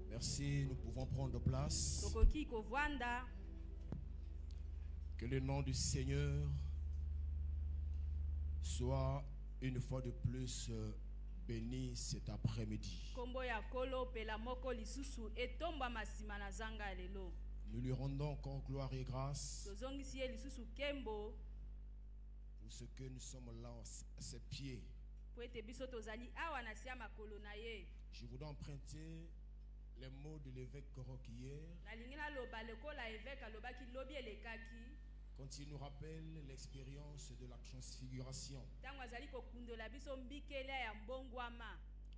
Merci, nous pouvons prendre place. Que le nom du Seigneur soit une fois de plus béni cet après-midi. Nous lui rendons encore gloire et grâce pour ce que nous sommes là à ses pieds. Je voudrais emprunter les mots de l'évêque Korok hier, quand il nous rappelle l'expérience de la transfiguration.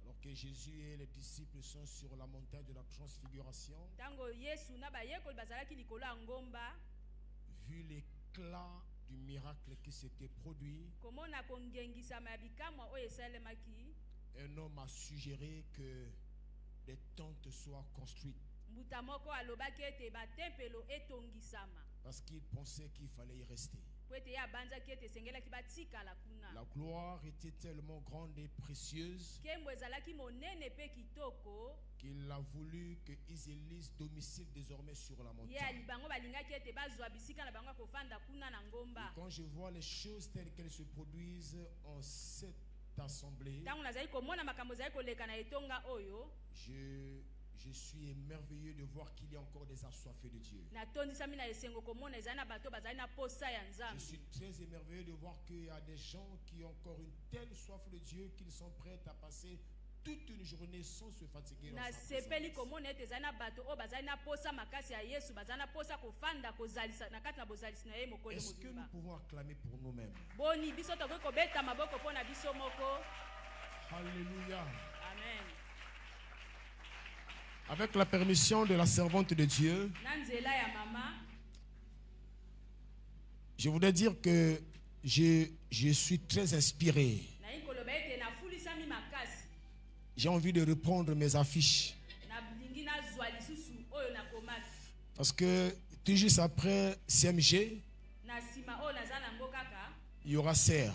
Alors que Jésus et les disciples sont sur la montagne de la transfiguration, vu l'éclat du miracle qui s'était produit, un homme a suggéré que des tentes soient construites. Parce qu'il pensait qu'il fallait y rester. La gloire était tellement grande et précieuse qu'il a voulu qu'ils élisent domicile désormais sur la montagne. Et quand je vois les choses telles qu'elles se produisent en cette assemblée, je suis émerveillé de voir qu'il y a encore des assoiffés de Dieu. Je suis très émerveillé de voir qu'il y a des gens qui ont encore une telle soif de Dieu qu'ils sont prêts à passer toute une journée sans se fatiguer dans sa présence. Est-ce que nous pouvons acclamer pour nous-mêmes? Alléluia. Amen. Avec la permission de la servante de Dieu, je voudrais dire que je suis très inspiré. J'ai envie de reprendre mes affiches. Parce que tout juste après CMG, il y aura CER.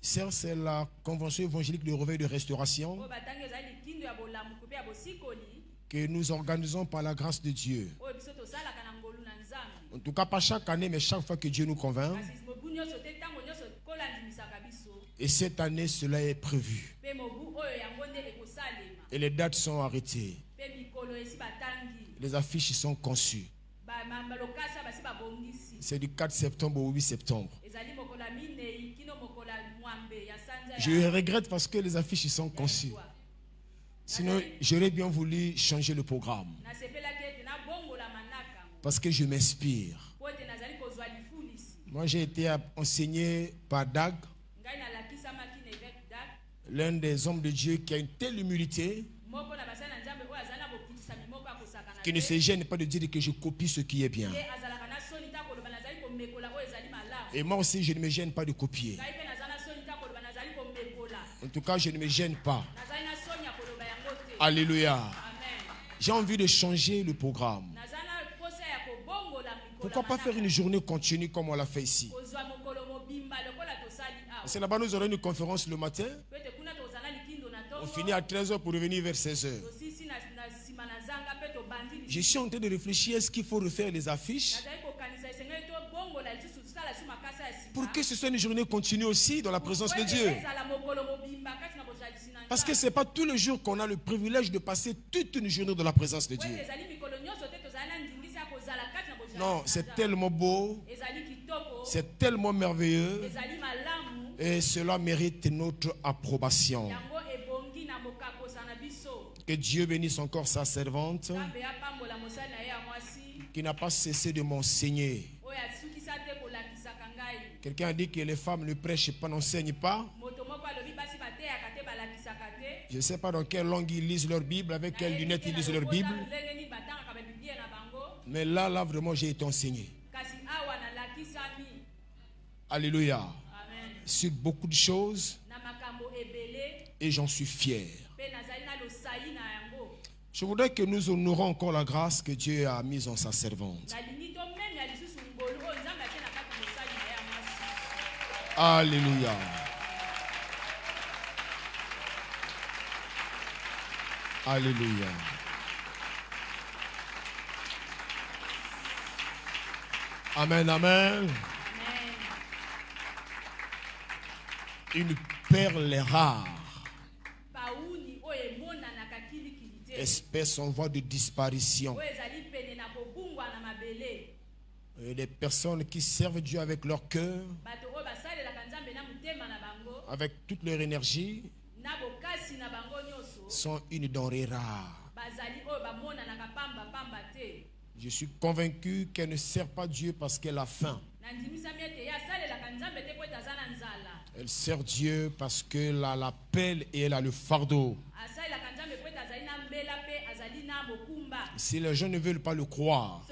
CER, c'est la Convention évangélique de réveil de restauration que nous organisons par la grâce de Dieu. En tout cas, pas chaque année, mais chaque fois que Dieu nous convainc. Et cette année, cela est prévu. Et les dates sont arrêtées. Les affiches sont conçues. C'est du 4 septembre au 8 septembre. Je regrette parce que les affiches sont conçues. Sinon, j'aurais bien voulu changer le programme. Parce que je m'inspire. Moi, j'ai été enseigné par Dag, l'un des hommes de Dieu qui a une telle humilité, qui ne se gêne pas de dire que je copie ce qui est bien. Et moi aussi, je ne me gêne pas de copier. En tout cas, je ne me gêne pas. Alléluia. J'ai envie de changer le programme. Pourquoi pas faire une journée continue comme on l'a fait ici? C'est là-bas, nous aurons une conférence le matin. On finit à 13h pour revenir vers 16h. Je suis en train de réfléchir, est-ce qu'il faut refaire les affiches pour que ce soit une journée continue aussi dans la présence de Dieu? Parce que ce n'est pas tous les jours qu'on a le privilège de passer toute une journée dans la présence de Dieu. Non, c'est tellement beau, c'est tellement merveilleux, et cela mérite notre approbation. Que Dieu bénisse encore sa servante, qui n'a pas cessé de m'enseigner. Quelqu'un a dit que les femmes ne prêchent pas, n'enseignent pas. Je ne sais pas dans quelle langue ils lisent leur Bible, avec quelles lunettes ils lisent leur Bible. Mais là vraiment, j'ai été enseigné. Alléluia. Amen. Sur beaucoup de choses, et j'en suis fier. Je voudrais que nous honorons encore la grâce que Dieu a mise en sa servante. Alléluia. Alléluia. Amen, amen. Une perle rare, espèce en voie de disparition. Et les personnes qui servent Dieu avec leur cœur, avec toute leur énergie, sont une denrée rare. Je suis convaincu qu'elle ne sert pas Dieu parce qu'elle a faim. Elle sert Dieu parce qu'elle a la pelle et elle a le fardeau. Si les gens ne veulent pas le croire,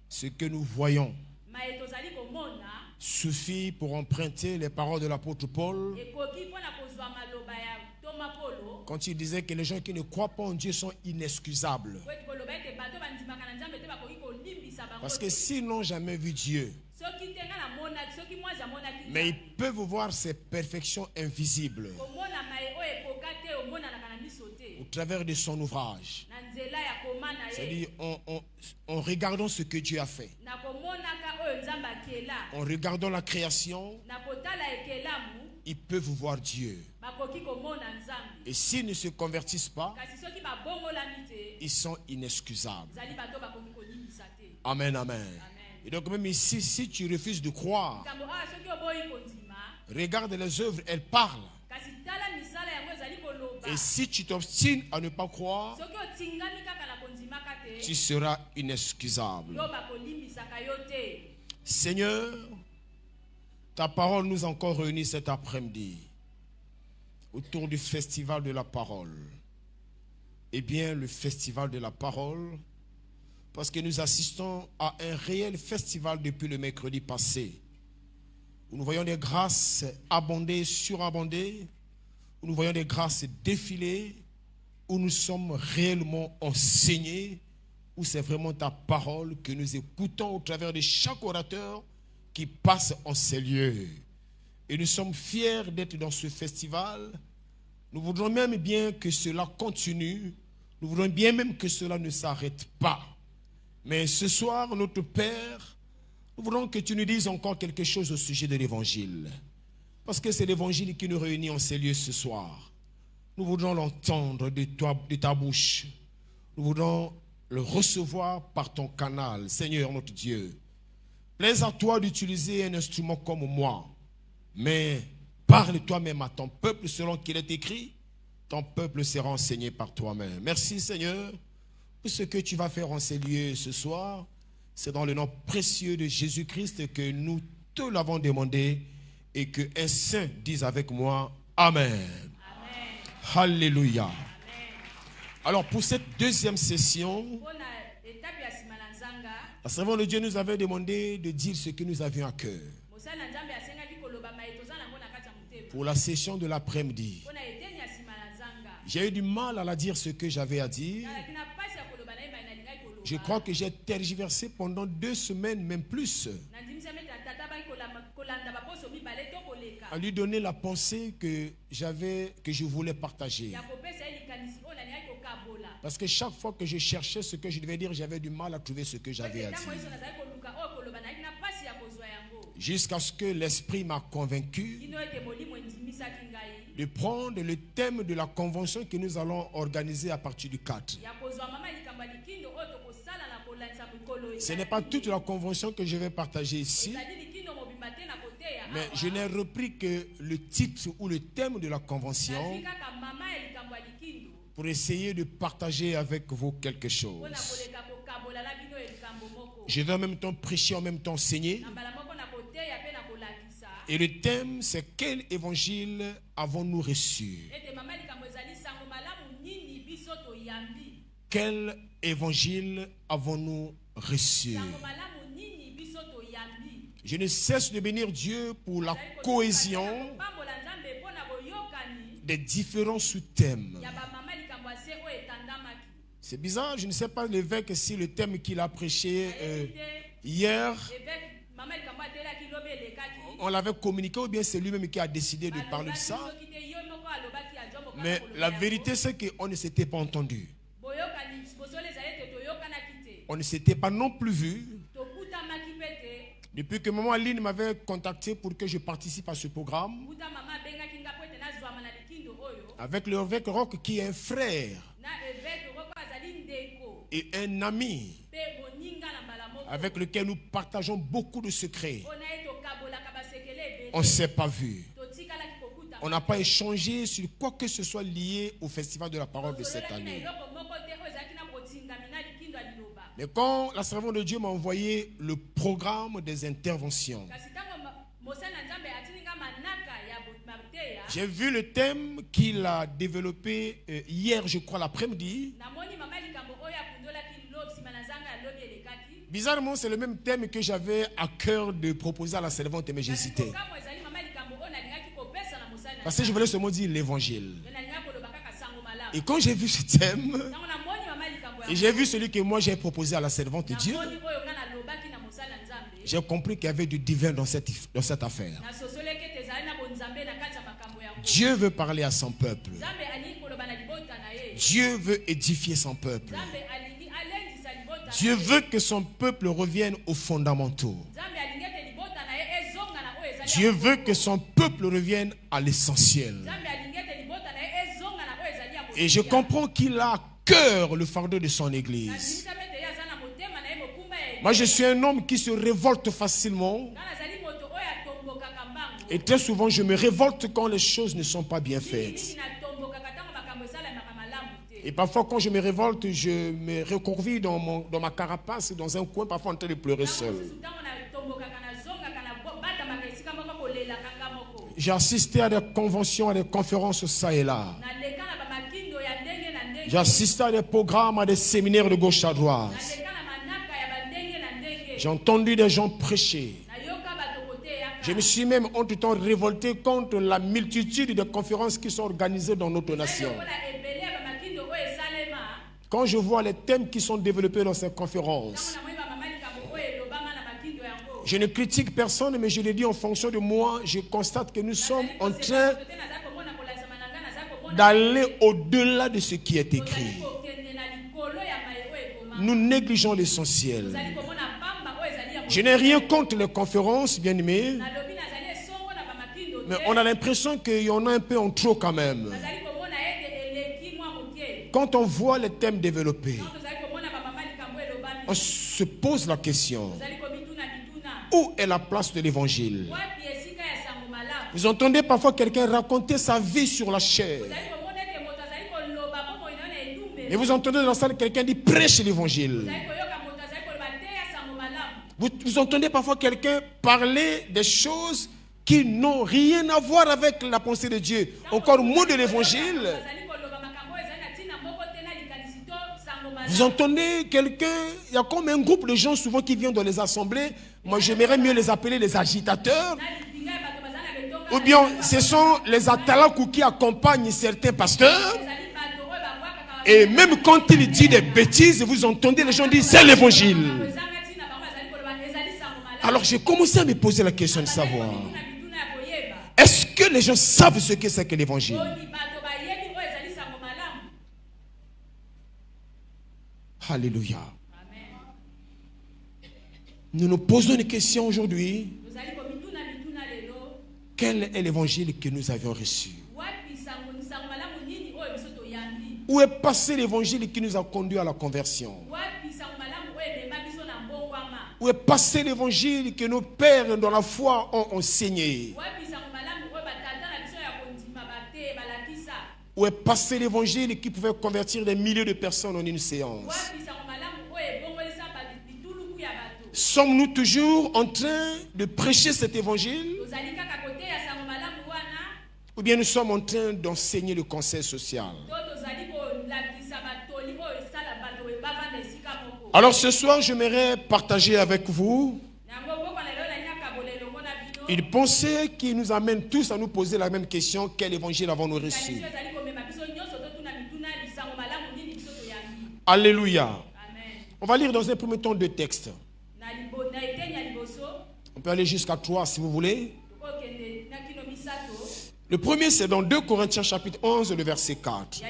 ce que nous voyons suffit pour emprunter les paroles de l'apôtre Paul quand il disait que les gens qui ne croient pas en Dieu sont inexcusables. Parce que s'ils n'ont jamais vu Dieu, mais ils peuvent voir ses perfections invisibles au travers de son ouvrage. C'est-à-dire en regardant ce que Dieu a fait, en regardant la création, ils peuvent voir Dieu. Et s'ils ne se convertissent pas, ils sont inexcusables. Amen, amen. Et donc même ici, si tu refuses de croire, regarde les œuvres, elles parlent. Et si tu t'obstines à ne pas croire, tu seras inexcusable. Seigneur, ta parole nous a encore réunis cet après-midi autour du festival de la parole. Eh bien, le festival de la parole, parce que nous assistons à un réel festival depuis le mercredi passé, où nous voyons des grâces abonder, surabonder, où nous voyons des grâces défiler, où nous sommes réellement enseignés, où c'est vraiment ta parole que nous écoutons au travers de chaque orateur qui passe en ces lieux. Et nous sommes fiers d'être dans ce festival. Nous voudrons même bien que cela continue. Nous voudrons bien même que cela ne s'arrête pas. Mais ce soir, notre Père, nous voulons que tu nous dises encore quelque chose au sujet de l'évangile. Parce que c'est l'évangile qui nous réunit en ces lieux ce soir. Nous voudrons l'entendre de ta bouche. Nous voudrons le recevoir par ton canal, Seigneur notre Dieu. Plaise à toi d'utiliser un instrument comme moi. Mais parle toi-même à ton peuple selon qu'il est écrit. Ton peuple sera enseigné par toi-même. Merci Seigneur pour ce que tu vas faire en ces lieux ce soir. C'est dans le nom précieux de Jésus-Christ que nous te l'avons demandé et que un saint dise avec moi Amen. Amen. Alléluia. Amen. Alors pour cette deuxième session, la servante de Dieu nous avait demandé de dire ce que nous avions à cœur. Pour la session de l'après-midi, j'ai eu du mal à la dire ce que j'avais à dire. Je crois que j'ai tergiversé pendant 2 semaines, même plus, à lui donner la pensée que je voulais partager. Parce que chaque fois que je cherchais ce que je devais dire, j'avais du mal à trouver ce que j'avais à dire. Jusqu'à ce que l'Esprit m'a convaincu de prendre le thème de la convention que nous allons organiser à partir du 4. Ce n'est pas toute la convention que je vais partager ici, mais je n'ai repris que le titre ou le thème de la convention pour essayer de partager avec vous quelque chose. Je vais en même temps prêcher, en même temps enseigner. Et le thème, c'est quel évangile avons-nous reçu? Quel évangile avons-nous reçu? Je ne cesse de bénir Dieu pour la cohésion des différents sous-thèmes. C'est bizarre, je ne sais pas l'évêque si le thème qu'il a prêché hier, on l'avait communiqué ou bien c'est lui-même qui a décidé de parler de ça. Mais la vérité, c'est qu'on ne s'était pas entendu. On ne s'était pas non plus vu. Depuis que maman Aline m'avait contacté pour que je participe à ce programme, avec le évêque Roch qui est un frère et un ami avec lequel nous partageons beaucoup de secrets. On ne s'est pas vu. On n'a pas échangé sur quoi que ce soit lié au festival de la parole de cette année. Mais quand la servante de Dieu m'a envoyé le programme des interventions, j'ai vu le thème qu'il a développé hier, je crois, l'après-midi. Bizarrement, c'est le même thème que j'avais à cœur de proposer à la servante, mais j'ai hésité. Parce que je voulais seulement dire l'évangile. Et quand j'ai vu ce thème, et j'ai vu celui que moi j'ai proposé à la servante de Dieu, j'ai compris qu'il y avait du divin dans cette affaire. Dieu veut parler à son peuple. Dieu veut édifier son peuple. Dieu veut que son peuple revienne aux fondamentaux. Dieu veut que son peuple revienne à l'essentiel. Et je comprends qu'il a à cœur le fardeau de son église. Moi, je suis un homme qui se révolte facilement. Et très souvent, je me révolte quand les choses ne sont pas bien faites. Et parfois, quand je me révolte, je me recroqueville dans ma carapace, dans un coin, parfois en train de pleurer seul. J'ai assisté à des conventions, à des conférences ça et là. J'ai assisté à des programmes, à des séminaires de gauche à droite. J'ai entendu des gens prêcher. Je me suis même en tout temps révolté contre la multitude de conférences qui sont organisées dans notre nation. Quand je vois les thèmes qui sont développés dans ces conférences, je ne critique personne, mais je le dis en fonction de moi, je constate que nous sommes en train d'aller au-delà de ce qui est écrit. Nous négligeons l'essentiel. Je n'ai rien contre les conférences, bien aimés, mais on a l'impression qu'il y en a un peu en trop quand même. Quand on voit les thèmes développés, on se pose la question, où est la place de l'évangile? Vous entendez parfois quelqu'un raconter sa vie sur la chair. Et vous entendez dans la salle quelqu'un dire prêche l'évangile. Vous entendez parfois quelqu'un parler des choses qui n'ont rien à voir avec la pensée de Dieu. Encore moins de l'évangile. Vous entendez quelqu'un, il y a comme un groupe de gens souvent qui viennent dans les assemblées. Moi, j'aimerais mieux les appeler les agitateurs. Ou bien, ce sont les atalakou qui accompagnent certains pasteurs. Et même quand il dit des bêtises, vous entendez les gens dire c'est l'évangile. Alors j'ai commencé à me poser la question de savoir, est-ce que les gens savent ce que c'est que l'évangile? Alléluia. Nous nous posons une question aujourd'hui. Quel est l'évangile que nous avions reçu? Où est passé l'évangile qui nous a conduit à la conversion? Où est passé l'évangile que nos pères dans la foi ont enseigné? Où est passé l'évangile qui pouvait convertir des milliers de personnes en une séance? Sommes-nous toujours en train de prêcher cet évangile? Ou bien nous sommes en train d'enseigner le conseil social? Alors ce soir, j'aimerais partager avec vous une pensée qui nous amène tous à nous poser la même question: quel évangile avons-nous reçu? Alléluia. On va lire dans un premier temps 2 textes. On peut aller jusqu'à 3 si vous voulez. Le premier, c'est dans 2 Corinthiens chapitre 11, le verset 4.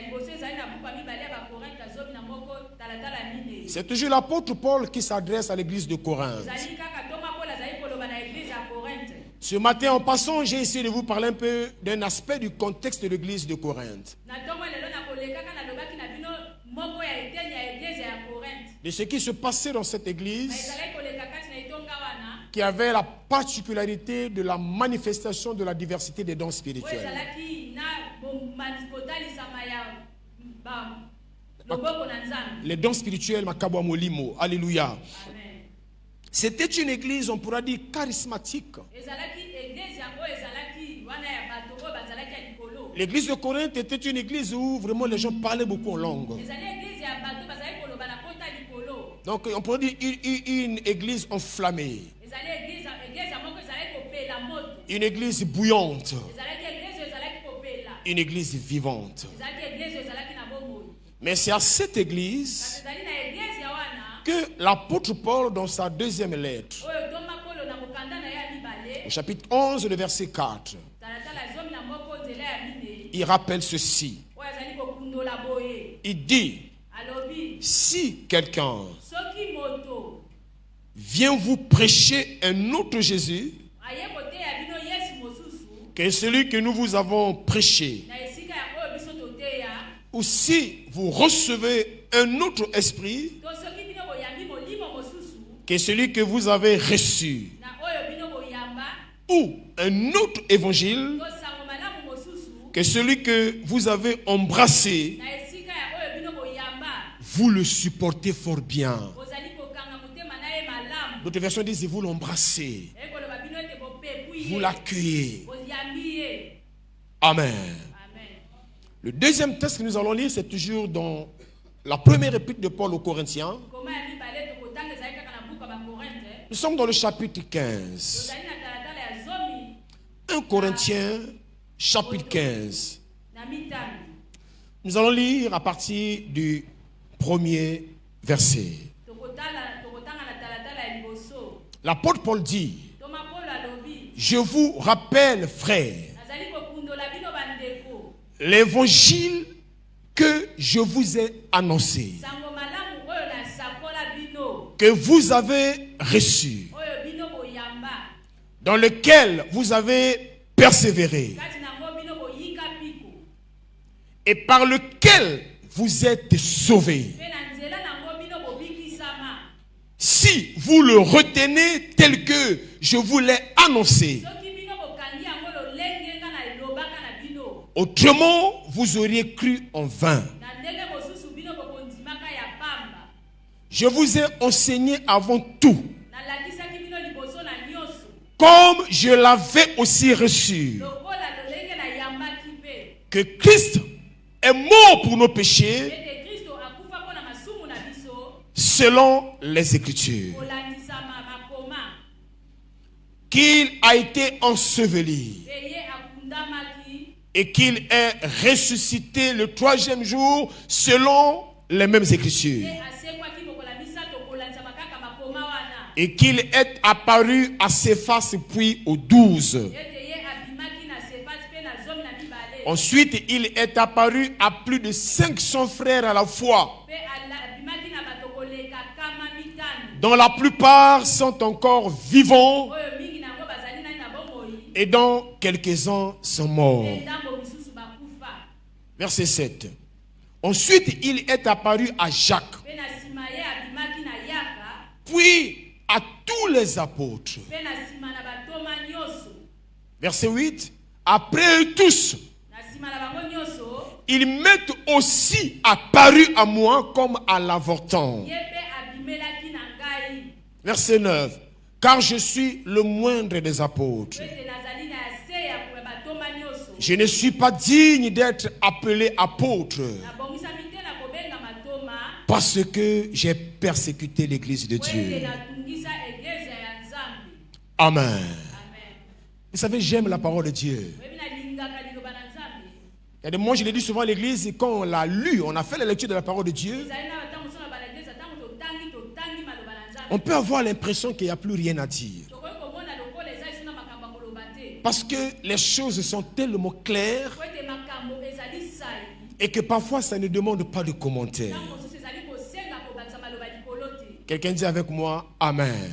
C'est toujours l'apôtre Paul qui s'adresse à l'église de Corinthe. Ce matin, en passant, j'ai essayé de vous parler un peu d'un aspect du contexte de l'église de Corinthe. De ce qui se passait dans cette église, qui avait la particularité de la manifestation de la diversité des dons spirituels. Les dons spirituels, Makabwa Molimo, alléluia. C'était une église, on pourra dire, charismatique. L'église de Corinthe était une église où vraiment les gens parlaient beaucoup en langue. Donc on pourrait dire une église enflammée. Une église bouillante. Une église vivante. Mais c'est à cette église que l'apôtre Paul, dans sa deuxième lettre, au chapitre 11, le verset 4, il rappelle ceci. Il dit, si quelqu'un vient vous prêcher un autre Jésus que celui que nous vous avons prêché, ou si vous recevez un autre esprit que celui que vous avez reçu, ou un autre évangile que celui que vous avez embrassé, vous le supportez fort bien. D'autres versions disent vous l'embrassez, vous l'accueillez. Amen. Le deuxième texte que nous allons lire, c'est toujours dans la première épître de Paul aux Corinthiens. Nous sommes dans le chapitre 15. 1 Corinthiens, chapitre 15. Nous allons lire à partir du premier verset. L'apôtre Paul dit, je vous rappelle, frères, l'évangile que je vous ai annoncé, que vous avez reçu, dans lequel vous avez persévéré, et par lequel vous êtes sauvés, si vous le retenez tel que je vous l'ai annoncé. Autrement, vous auriez cru en vain. Je vous ai enseigné avant tout, comme je l'avais aussi reçu, que Christ est mort pour nos péchés, selon les Écritures, qu'il a été enseveli et qu'il est ressuscité le 3e jour selon les mêmes Écritures, et qu'il est apparu à Céphas puis aux 12. Ensuite, il est apparu à plus de 500 frères à la fois, dont la plupart sont encore vivants et dont quelques-uns sont morts. Verset 7. Ensuite, il est apparu à Jacques, puis à tous les apôtres. Verset 8. Après eux tous, ils m'est aussi apparu à moi comme à l'avortant. Verset 9. Car je suis le moindre des apôtres. Je ne suis pas digne d'être appelé apôtre, parce que j'ai persécuté l'église de Dieu. Amen. Vous savez, j'aime la parole de Dieu. Et moi, je l'ai dit souvent à l'église, quand on l'a lu, on a fait la lecture de la parole de Dieu, on peut avoir l'impression qu'il n'y a plus rien à dire. Parce que les choses sont tellement claires et que parfois ça ne demande pas de commentaires. Quelqu'un dit avec moi Amen.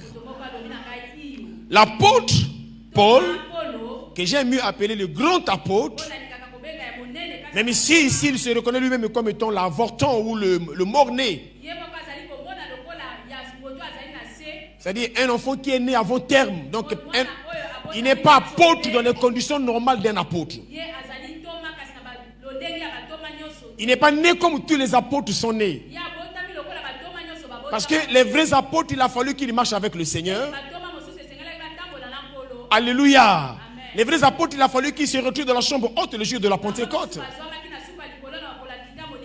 L'apôtre Paul, que j'aime mieux appeler le grand apôtre, même ici il se reconnaît lui-même comme étant l'avorton ou le mort-né. C'est-à-dire un enfant qui est né avant terme. Donc il n'est pas apôtre dans les conditions normales d'un apôtre. Il n'est pas né comme tous les apôtres sont nés. Parce que les vrais apôtres, il a fallu qu'ils marchent avec le Seigneur. Alléluia. Les vrais apôtres, il a fallu qu'ils se retrouvent dans la chambre haute le jour de la Pentecôte.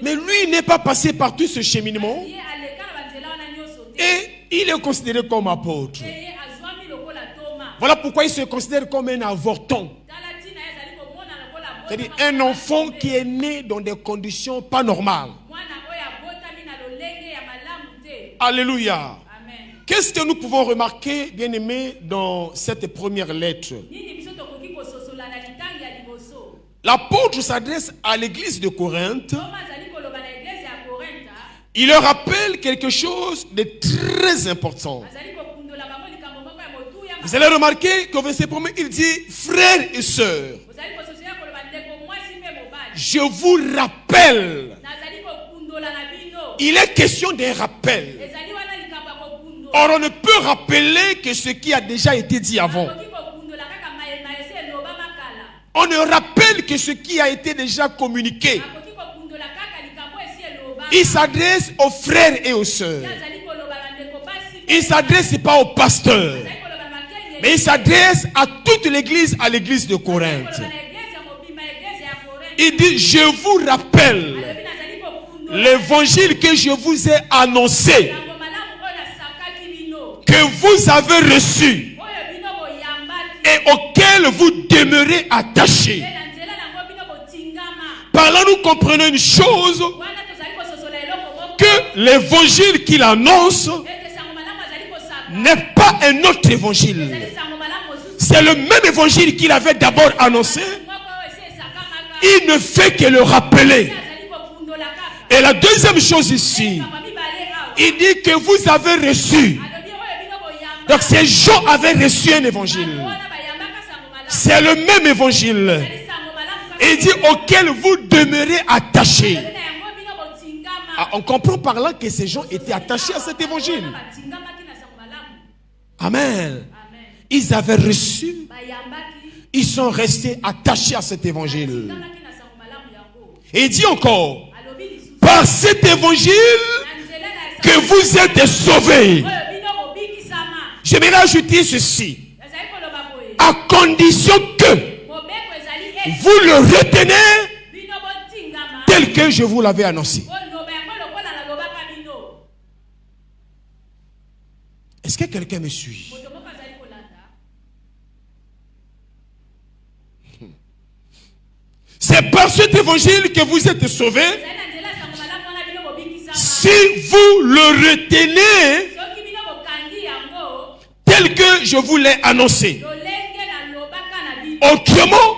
Mais lui, il n'est pas passé par tout ce cheminement. Et il est considéré comme apôtre. Voilà pourquoi il se considère comme un avorton. C'est-à-dire un enfant qui est né dans des conditions pas normales. Alléluia. Qu'est-ce que nous pouvons remarquer, bien-aimés, dans cette première lettre? L'apôtre s'adresse à l'église de Corinthe. Il leur rappelle quelque chose de très important. Vous allez remarquer qu'au verset 1er, il dit « Frères et sœurs, je vous rappelle ». Il est question d'un rappel. Or, on ne peut rappeler que ce qui a déjà été dit avant. On ne rappelle que ce qui a été déjà communiqué. Il s'adresse aux frères et aux sœurs. Il ne s'adresse pas aux pasteurs. Mais il s'adresse à toute l'église, à l'église de Corinthe. Il dit, je vous rappelle l'évangile que je vous ai annoncé, que vous avez reçu et auquel vous demeurez attachés. Par là, nous comprenons une chose, que l'évangile qu'il annonce n'est pas un autre évangile. C'est le même évangile qu'il avait d'abord annoncé. Il ne fait que le rappeler. Et la deuxième chose ici, il dit que vous avez reçu. Donc ces gens avaient reçu un évangile. C'est le même évangile. Et il dit auquel vous demeurez attachés. Ah, on comprend par là que ces gens étaient attachés à cet évangile. Amen. Ils avaient reçu. Ils sont restés attachés à cet évangile. Et il dit encore, par cet évangile que vous êtes sauvés. J'aimerais ajouter ceci. À condition que vous le retenez tel que je vous l'avais annoncé. Est-ce que quelqu'un me suit? C'est par cet évangile que vous êtes sauvés. Si vous le retenez tel que je vous l'ai annoncé. Autrement,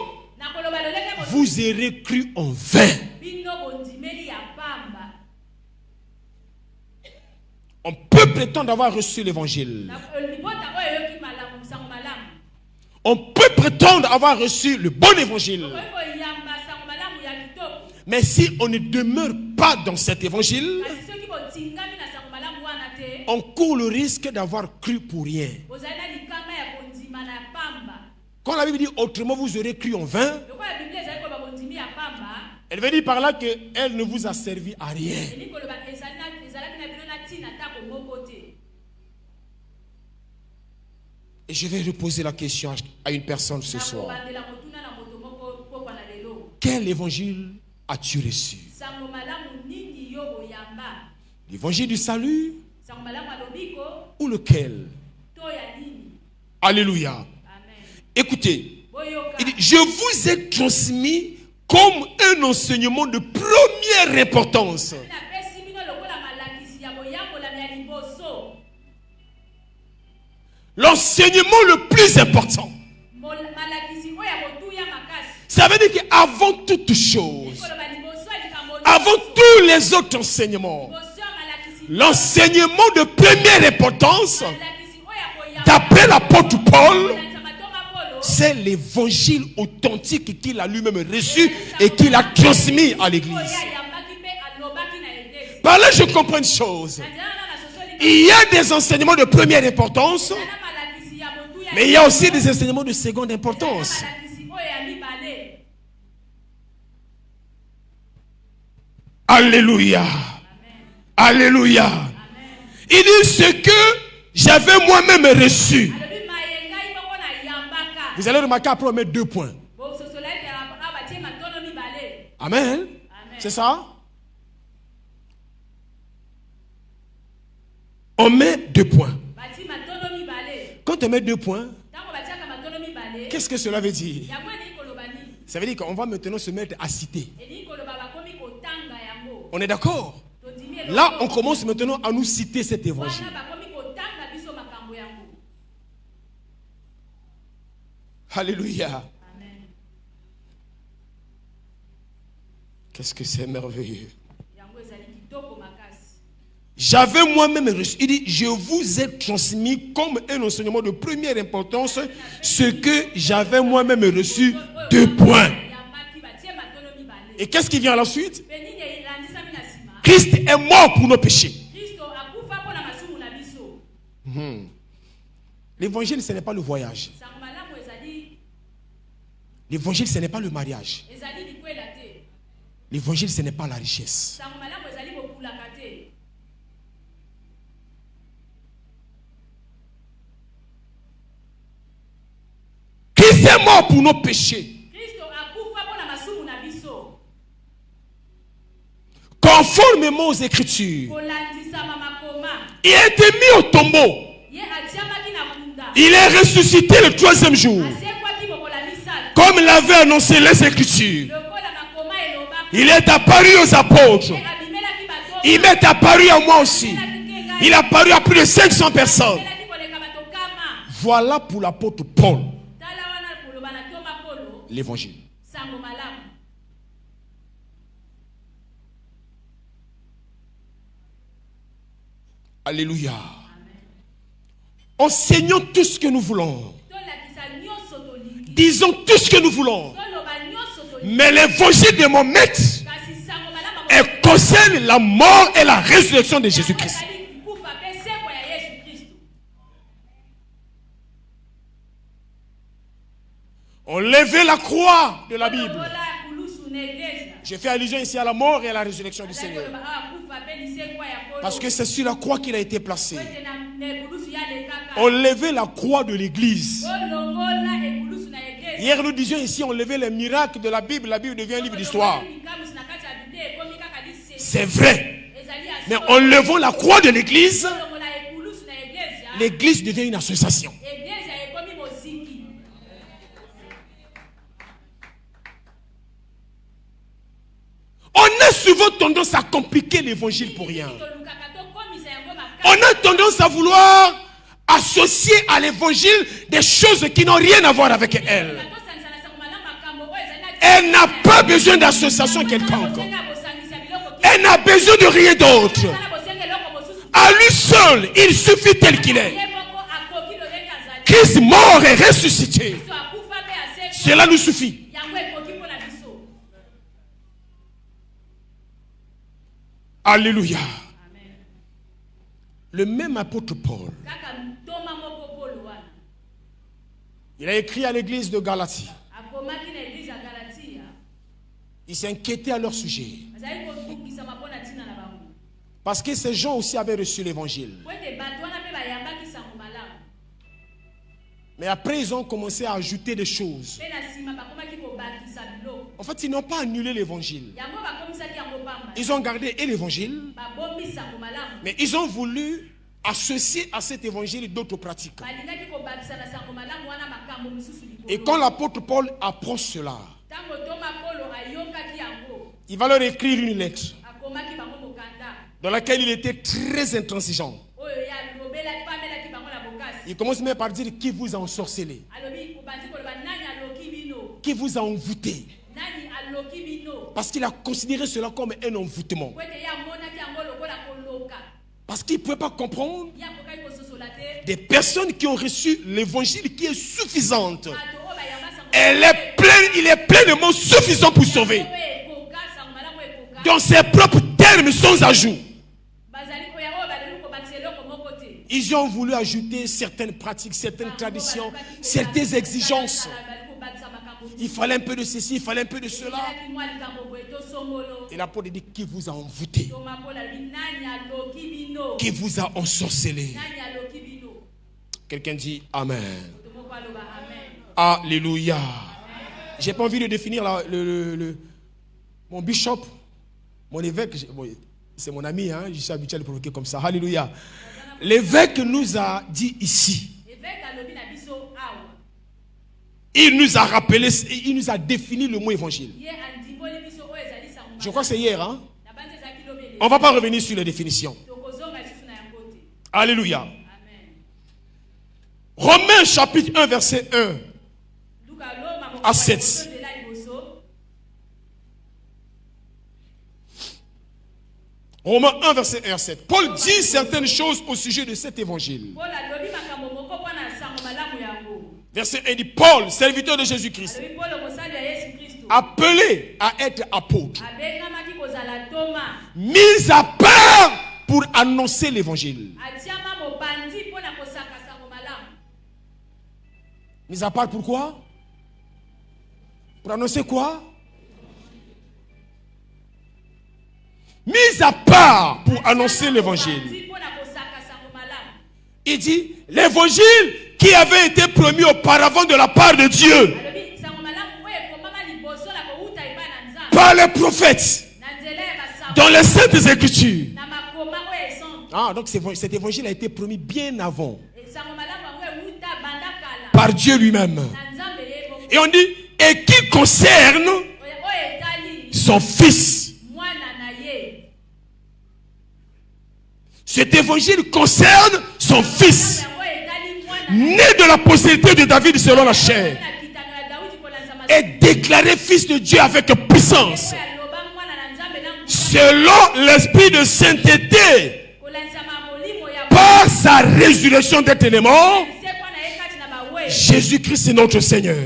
vous aurez cru en vain. On peut prétendre avoir reçu l'évangile. On peut prétendre avoir reçu le bon évangile. Mais si on ne demeure pas dans cet évangile, on court le risque d'avoir cru pour rien. Quand la Bible dit autrement vous aurez cru en vain, elle veut dire par là qu'elle ne vous a servi à rien. Et je vais reposer la question à une personne ce soir. Quel évangile as-tu reçu? L'évangile du salut ou lequel? Alléluia. Écoutez, il dit, je vous ai transmis comme un enseignement de première importance. L'enseignement le plus important. Ça veut dire qu'avant toute chose, avant tous les autres enseignements, l'enseignement de première importance, d'après l'apôtre Paul, c'est l'évangile authentique qu'il a lui-même reçu et qu'il a transmis à l'église. Par là, je comprends une chose. Il y a des enseignements de première importance, mais il y a aussi des enseignements de seconde importance. Alléluia. Alléluia. Il dit ce que j'avais moi-même reçu. Vous allez remarquer après on met 2 points. Amen. C'est ça? On met 2 points. Quand on met 2 points, qu'est-ce que cela veut dire? Ça veut dire qu'on va maintenant se mettre à citer. On est d'accord? Là, on commence maintenant à nous citer cet évangile. Alléluia. Qu'est-ce que c'est merveilleux. J'avais moi-même reçu, il dit, je vous ai transmis comme un enseignement de première importance ce que j'avais moi-même reçu, 2 points. Et qu'est-ce qui vient à la suite? Christ est mort pour nos péchés. L'évangile, ce n'est pas le voyage. L'évangile, ce n'est pas le mariage. L'évangile, ce n'est pas la richesse. Christ est mort pour nos péchés. Conformément aux Écritures. Il a été mis au tombeau. Il est ressuscité le 3e jour. Comme l'avaient annoncé les Écritures. Il est apparu aux apôtres. Il m'est apparu à moi aussi. Il est apparu à plus de 500 personnes. Voilà pour l'apôtre Paul l'évangile. Alléluia. Enseignons tout ce que nous voulons. Disons tout ce que nous voulons. Mais l'évangile de mon maître concerne la mort et la résurrection de Jésus-Christ. On levait la croix de la Bible. Je fais allusion ici à la mort et à la résurrection du Seigneur. Parce que c'est sur la croix qu'il a été placé. On levait la croix de l'église. Hier nous disions ici, on levait les miracles de la Bible. La Bible devient un livre d'histoire. C'est vrai. Mais en levant la croix de l'église, l'église devient une association. On a souvent tendance à compliquer l'évangile pour rien. On a tendance à vouloir associer à l'évangile des choses qui n'ont rien à voir avec elle. Elle n'a pas besoin d'association quelconque. Elle n'a besoin de rien d'autre. À lui seul, il suffit tel qu'il est. Christ mort et ressuscité. Cela nous suffit. Alléluia. Le même apôtre Paul, il a écrit à l'église de Galatie. Il s'est inquiété à leur sujet. Parce que ces gens aussi avaient reçu l'évangile. Mais après, ils ont commencé à ajouter des choses. En fait, ils n'ont pas annulé l'évangile. Ils ont gardé l'évangile, mais ils ont voulu associer à cet évangile d'autres pratiques. Et quand l'apôtre Paul approche cela, il va leur écrire une lettre dans laquelle il était très intransigeant. Il commence même par dire qui vous a ensorcelé. qui vous a envoûté. Parce qu'il a considéré cela comme un envoûtement. Parce qu'il ne pouvait pas comprendre des personnes qui ont reçu l'évangile qui est suffisante. Il est pleinement suffisant pour sauver. Dans ses propres termes sans ajout. Ils ont voulu ajouter certaines pratiques, certaines traditions, certaines exigences. Il fallait un peu de ceci, il fallait un peu de cela. Et l'apôtre dit qui vous a envoûté, qui vous a ensorcelé. Quelqu'un dit Amen. Alléluia. J'ai pas envie de définir mon bishop, mon évêque. C'est mon ami, hein, je suis habitué à le provoquer comme ça. Alléluia. L'évêque nous a dit ici. Il nous a rappelé, il nous a défini le mot évangile. Je crois que c'est hier. Hein? On ne va pas revenir sur les définitions. Alléluia. Romains chapitre 1, verset 1 à 7. Romains 1, verset 1 à 7. Paul dit certaines choses au sujet de cet évangile. Verset 1 dit Paul, serviteur de Jésus-Christ, appelé à être apôtre, mis à part pour annoncer l'évangile. Mis à part pourquoi? Pour annoncer quoi? Mis à part pour annoncer l'évangile. Il dit l'évangile qui avait été promis auparavant de la part de Dieu par les prophètes dans les saintes écritures. Donc cet évangile a été promis bien avant par Dieu lui-même. Et on dit et qui concerne son fils. Cet évangile concerne son fils, né de la postérité de David selon la chair, et déclaré fils de Dieu avec puissance, selon l'esprit de sainteté, par sa résurrection d'être les morts, Jésus-Christ est notre Seigneur,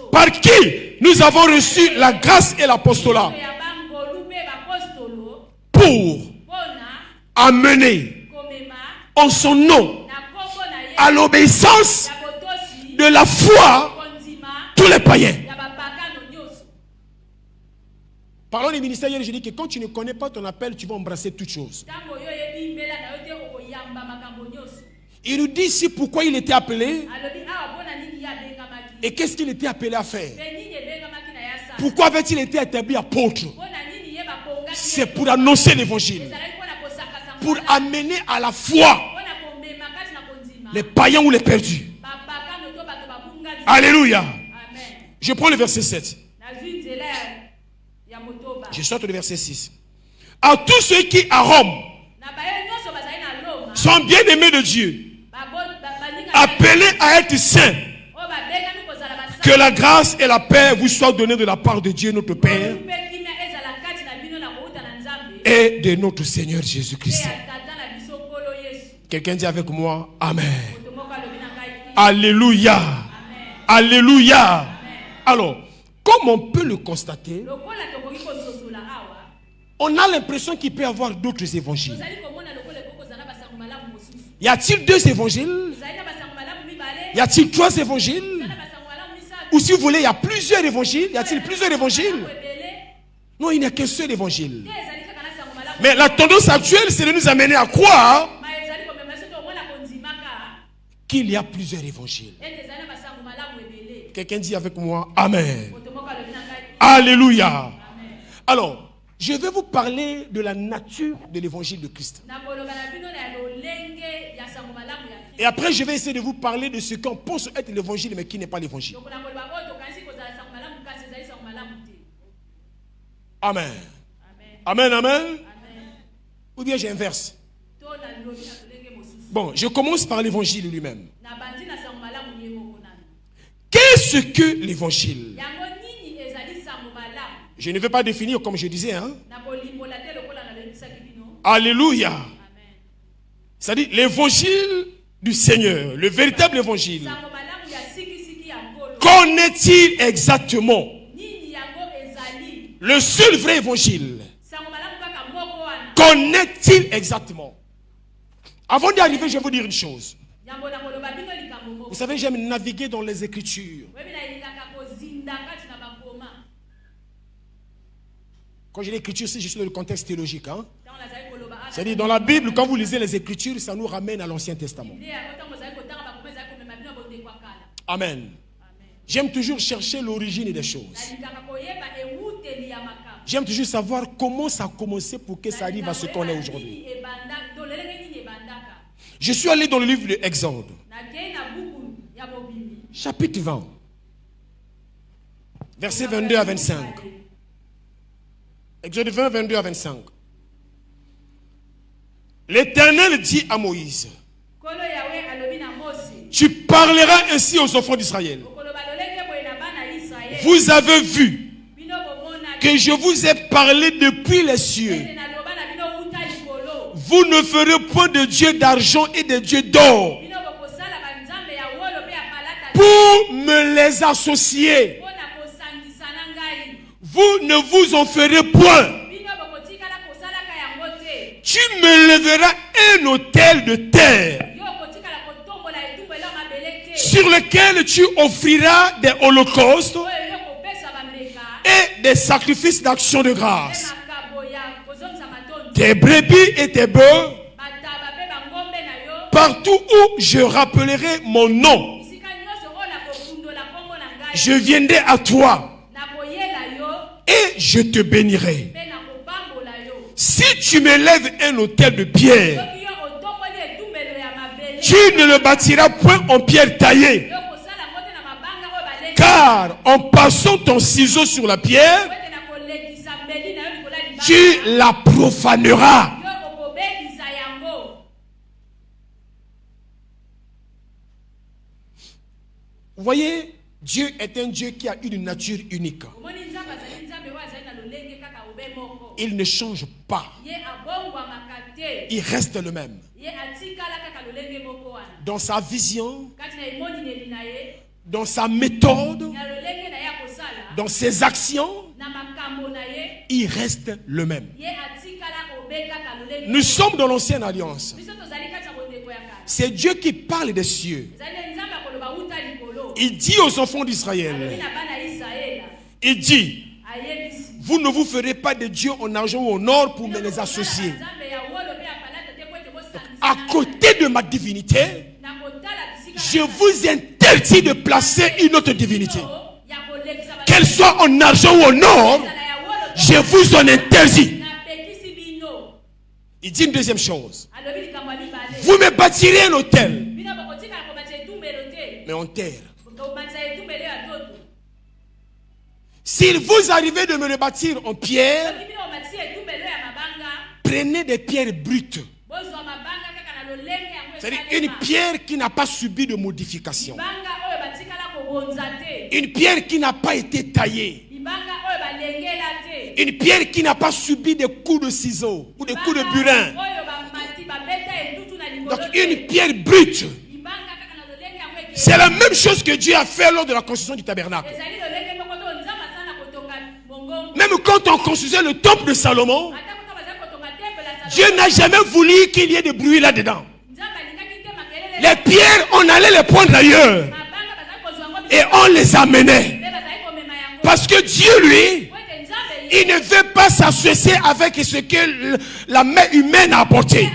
par qui nous avons reçu la grâce et l'apostolat pour amener en son nom à l'obéissance de la foi tous les païens. Parlons des ministères, je dis que quand tu ne connais pas ton appel, tu vas embrasser toutes choses. Il nous dit ici pourquoi il était appelé et qu'est-ce qu'il était appelé à faire. Pourquoi avait-il été établi apôtre? C'est pour annoncer l'évangile, pour amener à la foi les païens ou les perdus. Alléluia. Je prends le verset 7. Je sors le verset 6. À tous ceux qui à Rome sont bien aimés de Dieu, appelés à être saints, que la grâce et la paix vous soient données de la part de Dieu notre Père et de notre Seigneur Jésus-Christ. Quelqu'un dit avec moi Amen. Alléluia. Alléluia. Alors, comme on peut le constater, on a l'impression qu'il peut y avoir d'autres évangiles. Y a-t-il 2 évangiles? Y a-t-il 3 évangiles? Ou si vous voulez, il y a plusieurs évangiles. Y a-t-il plusieurs évangiles? Non, il n'y a qu'un seul évangile. Mais la tendance actuelle, c'est de nous amener à croire qu'il y a plusieurs évangiles. Quelqu'un dit avec moi Amen. Alléluia. Alors, je vais vous parler de la nature de l'évangile de Christ. Et après, je vais essayer de vous parler de ce qu'on pense être l'évangile, mais qui n'est pas l'évangile. Amen. Amen, amen. Ou bien j'inverse. Bon, je commence par l'évangile lui-même. Qu'est-ce que l'évangile? Je ne vais pas définir comme je disais. Hein? Alléluia. C'est-à-dire l'évangile du Seigneur, le véritable évangile. Connaît-il exactement le seul vrai évangile? Connaît-il exactement? Avant d'y arriver, je vais vous dire une chose. Vous savez, j'aime naviguer dans les Écritures. Quand je dis Écriture, je suis dans le contexte théologique. Hein? C'est-à-dire, dans la Bible, quand vous lisez les Écritures, ça nous ramène à l'Ancien Testament. Amen. J'aime toujours chercher l'origine des choses. J'aime toujours savoir comment ça a commencé pour que ça arrive à ce qu'on est aujourd'hui. Je suis allé dans le livre de Exode, chapitre 20, versets 22 à 25. Exode 20, 22 à 25. L'Éternel dit à Moïse, tu parleras ainsi aux enfants d'Israël. Vous avez vu que je vous ai parlé depuis les cieux. Vous ne ferez point de Dieu d'argent et de Dieu d'or pour me les associer. Vous ne vous en ferez point. Tu me lèveras un autel de terre sur lequel tu offriras des holocaustes et des sacrifices d'action de grâce. Tes brebis et tes bœufs, partout où je rappellerai mon nom, je viendrai à toi et je te bénirai. Si tu me lèves un autel de pierre, tu ne le bâtiras point en pierre taillée, car en passant ton ciseau sur la pierre, tu la profaneras. Vous voyez, Dieu est un Dieu qui a une nature unique. Il ne change pas. Il reste le même. Dans sa vision, dans sa méthode, dans ses actions, il reste le même. Nous sommes dans l'ancienne alliance. C'est Dieu qui parle des cieux. Il dit aux enfants d'Israël, il dit, vous ne vous ferez pas de Dieu en argent ou en or pour me les associer. À côté de ma divinité, je vous interdis de placer une autre divinité. Qu'elle soit en argent ou en or, je vous en interdis. Il dit une deuxième chose. Vous me bâtirez un autel, mais en terre. S'il vous arrivez de me le bâtir en pierre, prenez des pierres brutes. C'est-à-dire une pierre qui n'a pas subi de modification. Une pierre qui n'a pas été taillée. Une pierre qui n'a pas subi des coups de ciseaux ou des coups de burin. Donc une pierre brute. C'est la même chose que Dieu a fait lors de la construction du tabernacle. Même quand on construisait le temple de Salomon, Dieu n'a jamais voulu qu'il y ait de bruit là-dedans. Les pierres, on allait les prendre ailleurs et on les amenait. Parce que Dieu, lui, il ne veut pas s'associer avec ce que la main humaine a apporté.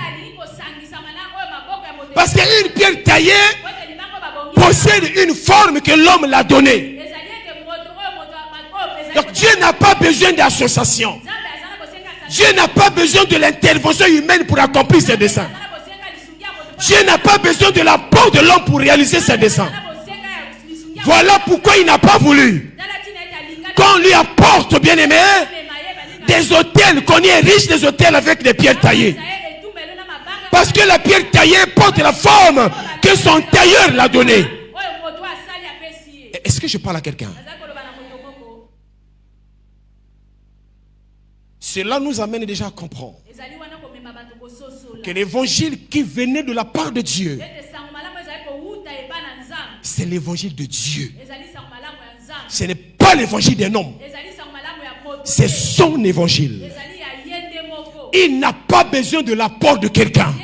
Parce qu'une pierre taillée possède une forme que l'homme l'a donnée. Donc Dieu n'a pas besoin d'association. Dieu n'a pas besoin de l'intervention humaine pour accomplir ses desseins. Dieu n'a pas besoin de l'apport de l'homme pour réaliser ses desseins. Voilà pourquoi il n'a pas voulu qu'on lui apporte, bien aimé, des autels, qu'on y est riche des autels avec des pierres taillées. Parce que la pierre taillée porte la forme que son tailleur l'a donnée. Est-ce que je parle à quelqu'un? Cela nous amène déjà à comprendre que l'évangile qui venait de la part de Dieu, c'est l'évangile de Dieu. Ce n'est pas l'évangile d'un homme. C'est son évangile. Il n'a pas besoin de l'apport de quelqu'un.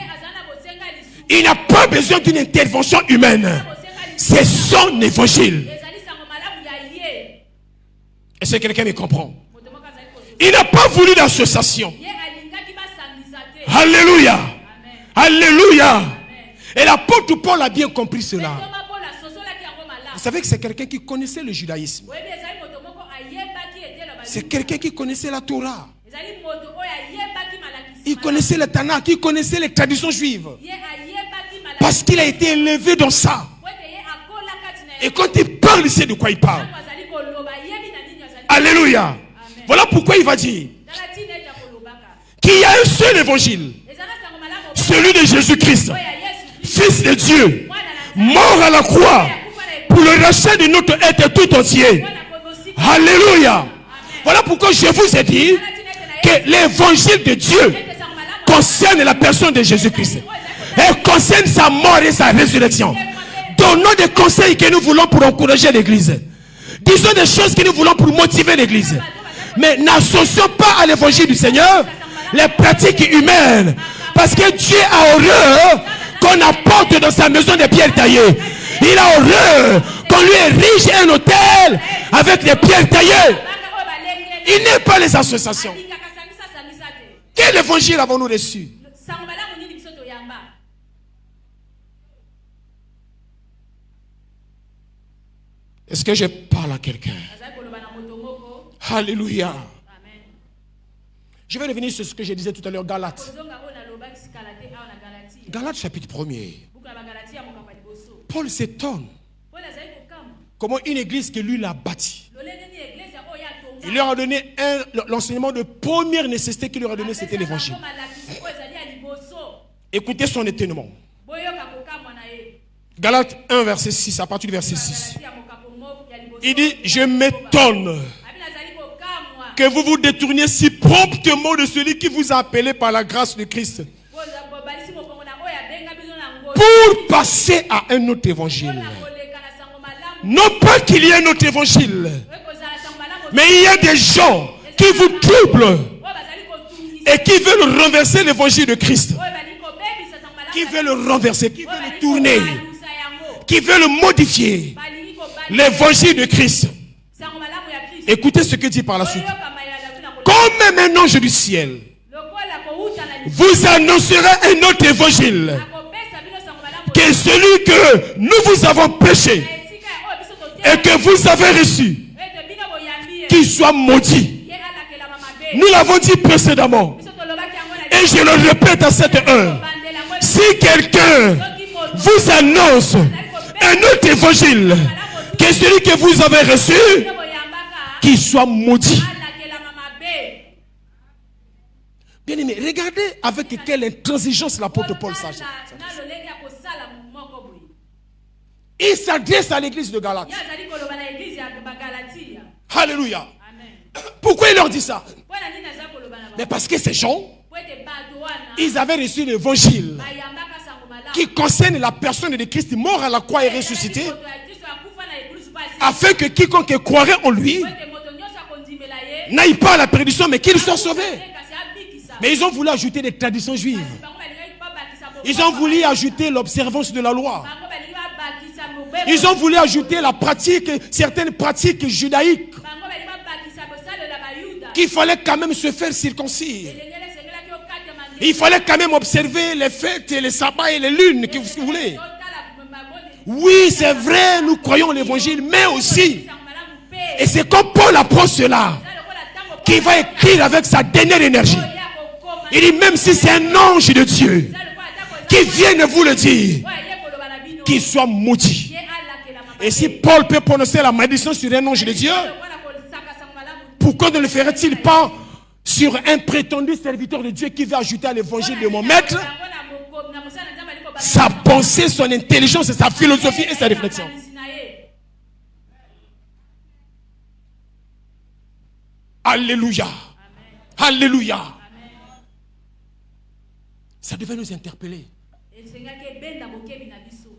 Il n'a pas besoin d'une intervention humaine. C'est son évangile. Est-ce que quelqu'un me comprend? Il n'a pas voulu d'association. Alléluia. Alléluia. Et l'apôtre Paul a bien compris cela. Vous savez que c'est quelqu'un qui connaissait le judaïsme. C'est quelqu'un qui connaissait la Torah. Il connaissait le Tanakh, il connaissait les traditions juives. Parce qu'il a été élevé dans ça. Et quand il parle, il sait de quoi il parle. Alléluia. Voilà pourquoi il va dire qu'il y a un seul évangile. Celui de Jésus-Christ, Fils de Dieu, mort à la croix pour le rachat de notre être tout entier. Alléluia. Voilà pourquoi je vous ai dit que l'évangile de Dieu concerne la personne de Jésus-Christ. Et concerne sa mort et sa résurrection. Donnons des conseils que nous voulons pour encourager l'église. Disons des choses que nous voulons pour motiver l'église. Mais n'associons pas à l'évangile du Seigneur les pratiques humaines. Parce que Dieu a horreur qu'on apporte dans sa maison des pierres taillées. Il a horreur qu'on lui érige un autel avec des pierres taillées. Il n'est pas les associations. Quel évangile avons-nous reçu? Est-ce que je parle à quelqu'un? Alléluia. Je vais revenir sur ce que je disais tout à l'heure, Galates. Galates chapitre 1er. Paul s'étonne comment une église que lui l'a bâtie. Il leur a donné l'enseignement de première nécessité qu'il leur a donné, c'était l'évangile. Écoutez son étonnement. Galates 1 verset 6, à partir du verset 6. Il dit, je m'étonne que vous vous détourniez si promptement de celui qui vous a appelé par la grâce de Christ pour passer à un autre évangile. Non pas qu'il y ait un autre évangile, mais il y a des gens qui vous troublent et qui veulent renverser l'évangile de Christ, qui veulent le renverser, qui veulent le tourner, qui veulent le modifier. L'évangile de Christ. Écoutez ce que dit par la suite. Comme un ange du ciel vous annoncera un autre évangile que celui que nous vous avons prêché et que vous avez reçu, qu'il soit maudit. Nous l'avons dit précédemment et je le répète à cette heure. Si quelqu'un vous annonce un autre évangile que celui que vous avez reçu, qu'il soit maudit. Bien aimé, regardez avec quelle intransigeance l'apôtre Paul s'agit. Il s'adresse à l'église de Galate. Alléluia. Pourquoi il leur dit ça? Mais parce que ces gens, ils avaient reçu l'évangile qui concerne la personne de Christ mort à la croix et ressuscité, afin que quiconque croirait en lui n'aille pas à la perdition, mais qu'il soit sauvé. Mais ils ont voulu ajouter des traditions juives. Ils ont voulu ajouter l'observance de la loi. Ils ont voulu ajouter la pratique, certaines pratiques judaïques, qu'il fallait quand même se faire circoncire. Il fallait quand même observer les fêtes, les sabbats et les lunes, que vous voulez. Oui, c'est vrai, nous croyons l'évangile, mais aussi, et c'est comme Paul apprend cela, qu'il va écrire avec sa dernière énergie. Il dit, même si c'est un ange de Dieu qui vienne vous le dire, qu'il soit maudit. Et si Paul peut prononcer la malédiction sur un ange de Dieu, pourquoi ne le ferait-il pas sur un prétendu serviteur de Dieu qui veut ajouter à l'évangile de mon maître sa pensée, son intelligence, sa philosophie et sa réflexion? Alléluia. Amen. Alléluia. Amen. Ça devait nous interpeller. Esengaki bokebi na biso.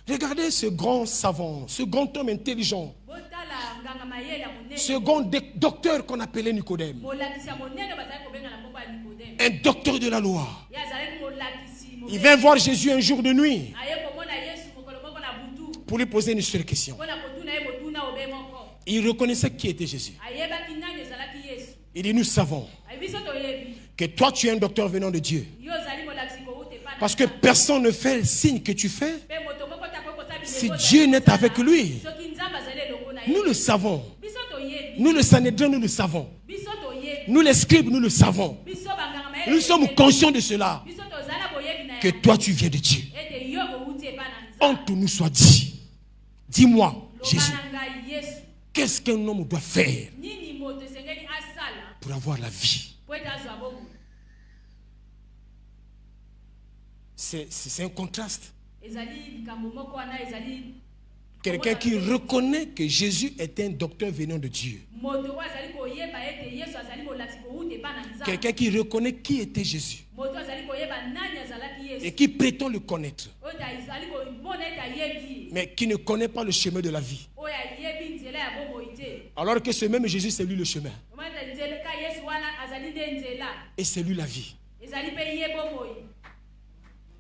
Regardez ce grand savant, ce grand homme intelligent, Botala nganga mayele ya monene. ce grand docteur qu'on appelait Nicodème. Molakisi ya monene bazali kobenga na mboka ya Nicodème. Un docteur de la loi. Ya azali molakisi. Il vint voir Jésus un jour de nuit Aye komona Yesu mokolo moko na butu. pour lui poser une seule question. Pona kotuna ye botuna obe moko. Il reconnaissait qui était Jésus. Ayebaki nani ezalaki Yesu. Il dit, nous savons Aye biso toyebi. que toi tu es un docteur venant de Dieu. Yo zali molakisi ko ute pa na. Parce que personne ne fait le signe que tu fais Pe moto moko ta ko kota si Dieu n'est avec lui. Soki nzamba zali elongo na ye. Nous le savons. Biso toyebi. Nous le Sanhédrin, nous le savons. Biso toyebi. Nous les scribes, nous le savons. Biso banganga mayele. Nous sommes conscients de cela. Biso tozala boyebi na Que toi tu viens de Dieu. ete yo ko ute pa na nzamba. Honte nous soit dit. Dis-moi, Jésus, Lobana Yesu. qu'est-ce qu'un homme doit faire Nini moto sengeli asala. pour avoir la vie? Po eta azwa bobu. C'est un contraste. Ezali likambo moko wana ezali Quelqu'un qui reconnaît que Jésus est un docteur venant de Dieu. moto wa azali koyeba ete Yesu azali molakisi ko ute pa na nzamba. Quelqu'un qui reconnaît qui était Jésus Moto azali koyeba nani azalaki Yesu. et qui prétend le connaître, Oyo azali ko mona ete ayebi. mais qui ne connaît pas le chemin de la vie. Oyo ayebi nzela ya bomoi te. Alors que ce même Jésus, c'est lui le chemin Omata nzela ka Yesu wana azali nde nzela. et c'est lui la vie. Ezali pe ye bomoi.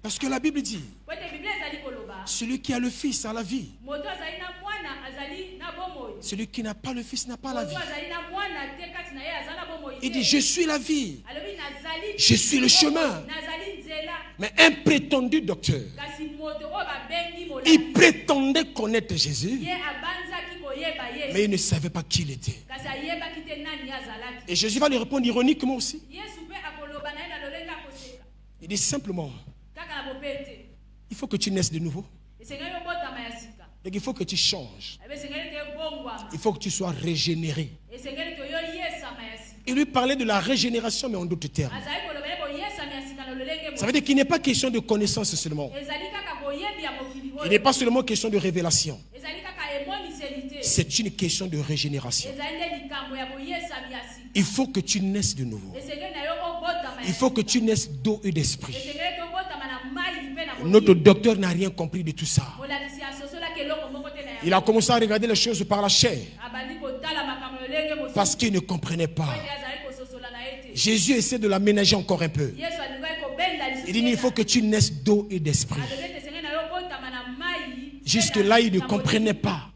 Parce que la Bible dit, Po ete Biblia ezali koloba. celui qui a le Fils a la vie. Moto azali na mwana azali na bomoi. Celui qui n'a pas le Fils n'a pas la vie. Moto azali na mwana te kati na ye azala bomoi. Il dit, je suis la vie, Alobi nazali. je suis le chemin. Nazali nzela. Mais un prétendu docteur, Kasi moto oyo babengi molakisi. il prétendait connaître Jésus, Ye abanzaki koyeba Yesu. mais il ne savait pas qui il était. Kasi ayebaki te nani azalaki. Et Jésus va lui répondre ironiquement aussi. Yesu pe akoloba na ye na lolenge akoseka. Il dit simplement, Kaka na bopete. il faut que tu naisses de nouveau. Esengeli obotama ya sika. Et il faut que tu changes. Abe esengeli te bongwama. Il faut que tu sois régénéré. Esengeli to yo yesama ya sika. Il lui parlait de la régénération, mais en d'autres termes. Azali koloba ye boyesama ya sika na lolenge Ça veut dire qu'il n'est pas question de connaissance seulement. ezali kaka boyebi ya mokili Il n'est pas seulement question de révélation. ezali kaka emoniseli te. C'est une question de régénération. Ezali nde likambo ya boyesami ya sika. Il faut que tu naisses de nouveau. Esengeli na yo obotama ya Il faut que sika. tu naisses d'eau et d'esprit. Esengeli to botama na mai mpe na Notre mokili. docteur n'a rien compris de tout ça. Molakisi asosolaki eloko moko te na Il a commencé à regarder les choses par la chair abandi kotala makambo ya lolenge mosusu. parce qu'il ne comprenait pas. Po ete azali kososola na ye te. Jésus essaie de l'aménager encore un peu. Yesu alingaki kobenda lisusu Il dit, il faut que tu naisses d'eau et d'esprit. alobi ete esengeli na yo obotama na mai. Jusque-là, il ne comprenait pas.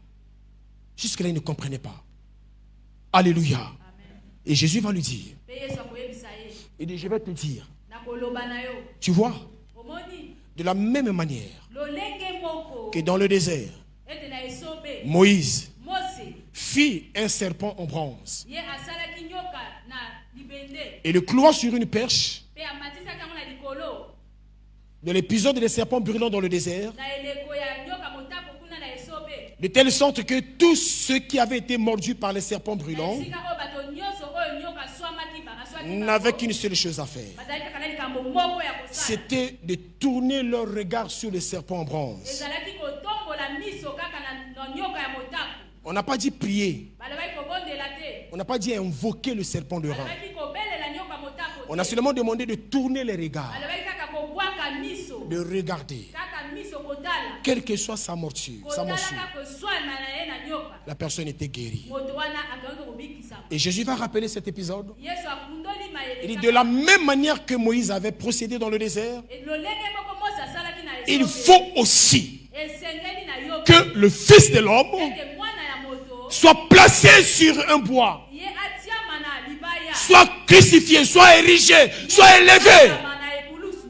Jusque-là, il ne comprenait pas. Alléluia. Amen. Et Jésus va lui dire, Pe Yesu akoyebisa ye. il dit, je vais te dire, Nakoloba na yo. tu vois, Omoni de la même manière lolenge moko que dans le désert, ete na esobe Moïse Mose fit un serpent en bronze ye asalaki nyoka na libende et le cloua sur une perche. pe amatisaki yango na likolo De l'épisode des serpents brûlant dans le désert, na eleko ya nyoka motako kuna na esobe de telle sorte que tous ceux qui avaient été mordus par les serpents na brûlants esika oyo bato nyonso oyo nyoka aswamaki aswaki n'avaient qu'une seule chose à faire. bazali kaka na likambo moko ya kosala C'était de tourner leur regard sur le serpent en bronze. ezalaki kotombola miso kaka na nyoka ya motako On n'a pas dit prier. balobaki kobondela te On n'a pas dit invoquer le serpent de rein. balobaki kobelela nyoka motako On a seulement demandé de tourner les regards, balobaki kaka kobwaka miso de regarder. kaka miso kotala Quelle que soit sa morsure, kotalaka koswana na ye na nyoka la personne était guérie. moto wana akangaki kobikisama Et Jésus va rappeler cet épisode. yesu akundoli Il dit, mayele de la même manière que Moïse avait procédé dans le désert, lolenge moko mose asalaki na il esobe faut aussi esengeli na yo que le Fils de l'homme ete mwana ya moto soit placé sur un bois, ye atiama na libaya soit crucifié, soit érigé, soit élevé, atiama na ekulusu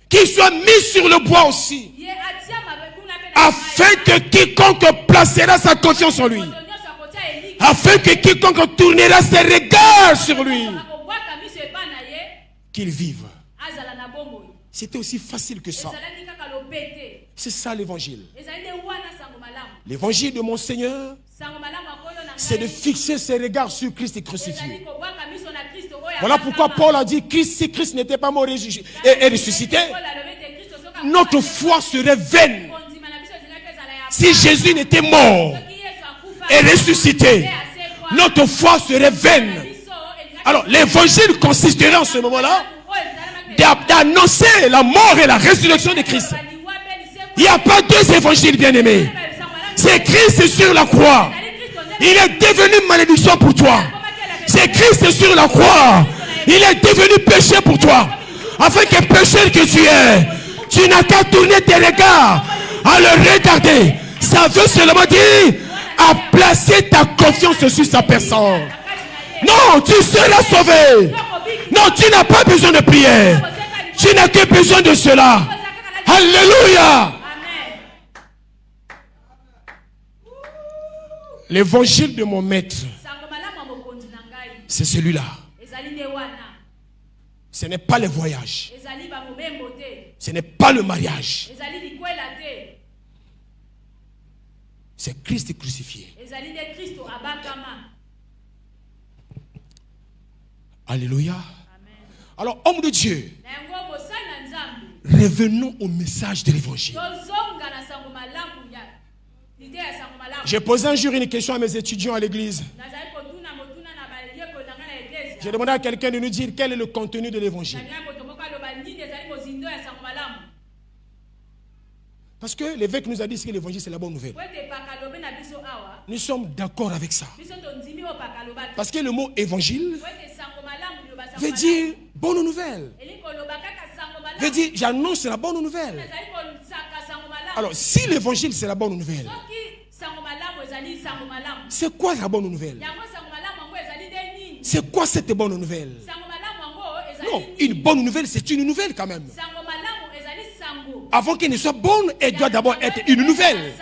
qu'il soit mis sur le bois aussi, ye atiama kuna pe na afin que quiconque placera sa confiance en lui, moto nyonso akotia eliki afin que quiconque tournera ses regards sur lui, akobwaka miso epa na ye qu'il vive. azala na bomoi C'était aussi facile que ça. ezalaki kaka lopete C'est ça l'évangile. ezali nde wana sango malamu L'évangile de mon Seigneur, sango malamu akoyo na c'est de ngai fixer ses regards sur Christ ezali crucifié. kobwaka miso na kristo oyo Voilà pourquoi Paul a dit, si Christ n'était pas mort et ressuscité, notre foi serait vaine. Si Jésus n'était mort et ressuscité, notre foi serait vaine. Alors, l'évangile consisterait en ce moment-là d'annoncer la mort et la résurrection de Christ. Il n'y a pas deux évangiles, bien-aimés. C'est Christ sur la croix. Il est devenu malédiction pour toi. C'est Christ sur la croix. Il est devenu péché pour toi. Afin que pécheur que tu es, tu n'as qu'à tourner tes regards, à le regarder. Ça veut seulement dire à placer ta confiance sur sa personne. Non, tu seras sauvé. Non, tu n'as pas besoin de prière. Tu n'as que besoin de cela. Alléluia. L'évangile de mon maître, c'est celui-là. Ce n'est pas le voyage. Ce n'est pas le mariage. C'est Christ crucifié. Alléluia. Alors, homme de Dieu, revenons au message de l'évangile. J'ai posé un jour une question à mes étudiants à l'église. J'ai demandé à quelqu'un de nous dire quel est le contenu de l'évangile. Parce que l'évêque nous a dit que l'évangile c'est la bonne nouvelle. Nous sommes d'accord avec ça. Parce que le mot évangile veut dire bonne nouvelle. Veut dire j'annonce la bonne nouvelle. Alors si l'évangile c'est la bonne nouvelle, c'est quoi la bonne nouvelle? C'est quoi cette bonne nouvelle? Non, une bonne nouvelle c'est une nouvelle quand même. Avant qu'elle ne soit bonne, elle doit d'abord être une nouvelle.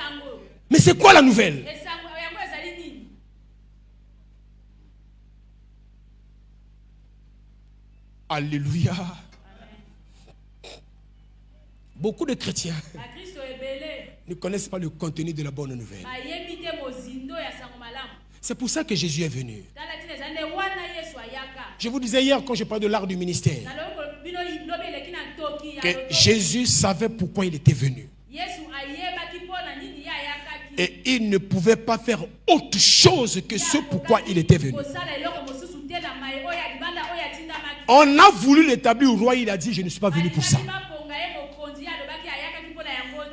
Mais c'est quoi la nouvelle? Alléluia. Beaucoup de chrétiens ne connaissent pas le contenu de la bonne nouvelle. C'est pour ça que Jésus est venu. Je vous disais hier quand je parlais de l'art du ministère que Jésus savait pourquoi il était venu. Et il ne pouvait pas faire autre chose que ce pourquoi il était venu. On a voulu l'établir au roi, il a dit je ne suis pas venu pour ça.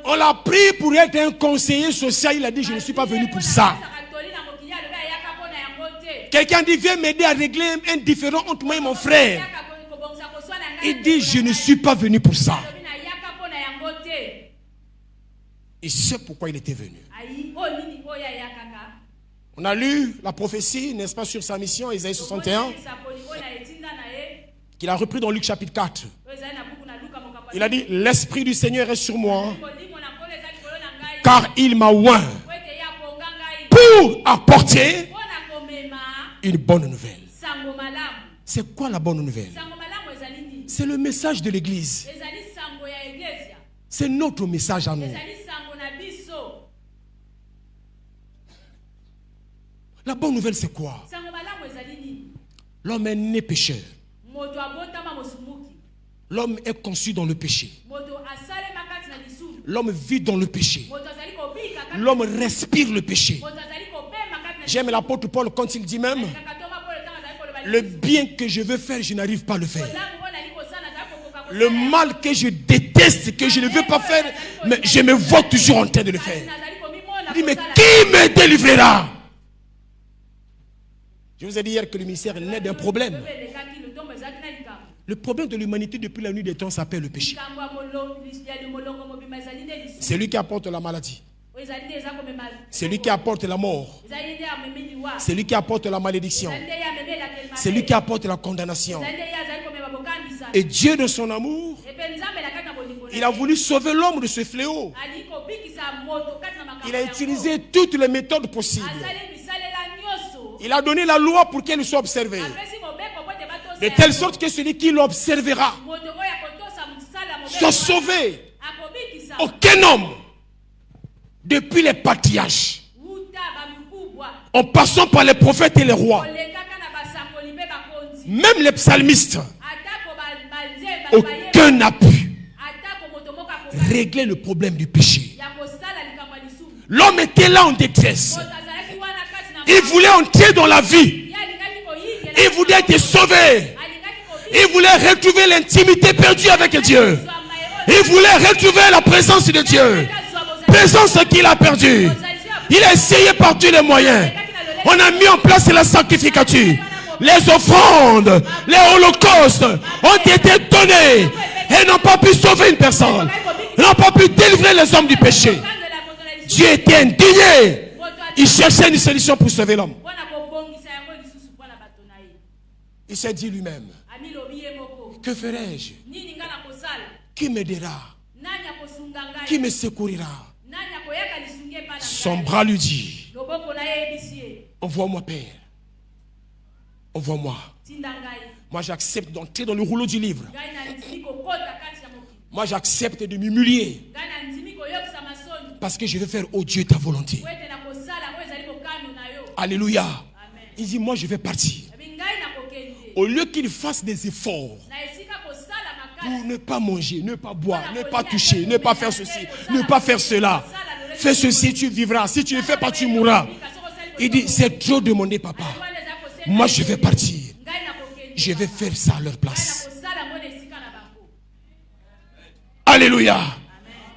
On l'a pris pour être un conseiller social, il a dit je ne suis pas venu pour ça. Quelqu'un dit viens m'aider à régler un différend entre moi et mon frère. Il dit je ne suis pas venu pour ça. Et c'est pourquoi il était venu. On a lu la prophétie, n'est-ce pas, sur sa mission, Isaïe 61, qu'il a repris dans Luc chapitre 4. Il a dit l'Esprit du Seigneur est sur moi, car il m'a oint pour apporter une bonne nouvelle. C'est quoi la bonne nouvelle? C'est le message de l'église. C'est notre message à nous. La bonne nouvelle c'est quoi? L'homme est né pécheur. L'homme est conçu dans le péché. L'homme vit dans le péché. L'homme respire le péché. J'aime l'apôtre Paul quand il dit même le bien que je veux faire, je n'arrive pas à le faire. Le mal que je déteste, que je ne veux pas faire, mais je me vois toujours en train de le faire. Il dit mais qui me délivrera? Je vous ai dit hier que le ministère est né d'un problème. Le problème de l'humanité depuis la nuit des temps s'appelle le péché. C'est lui qui apporte la maladie. C'est lui qui apporte la mort. C'est lui qui apporte la malédiction. C'est lui qui apporte la condamnation. Et Dieu de son amour, il a voulu sauver l'homme de ce fléau. Il a utilisé toutes les méthodes possibles. Il a donné la loi pour qu'elle soit observée. De telle sorte que celui qui l'observera soit sauvé. Aucun homme, depuis les patriarches, en passant par les prophètes et les rois, même les psalmistes, aucun n'a pu régler le problème du péché. L'homme était là en détresse. Il voulait entrer dans la vie. Il voulait être sauvé. Il voulait retrouver l'intimité perdue avec Dieu. Il voulait retrouver la présence de Dieu. Présence qu'il a perdue. Il a essayé par tous les moyens. On a mis en place la sacrificature. Les offrandes, les holocaustes ont été donnés et n'ont pas pu sauver une personne. N'ont pas pu délivrer les hommes du péché. Dieu était indigné. Il cherchait une solution pour sauver l'homme. Il s'est dit lui-même, que ferai-je? Qui m'aidera? Qui me secourira? Son bras lui dit, envoie-moi, Père. Envoie-moi. Moi, j'accepte d'entrer dans le rouleau du livre. Moi, j'accepte de m'humilier. Parce que je veux faire, oh Dieu, ta volonté. Alléluia. Il dit, moi, je vais partir. Au lieu qu'il fasse des efforts pour ne pas manger, ne pas boire, ne pas toucher, ne pas faire ceci, ne pas faire cela. Fais ceci, tu vivras. Si tu ne fais pas, tu mourras. Il dit, c'est trop demandé, papa. Moi, je vais partir. Je vais faire ça à leur place. Alléluia.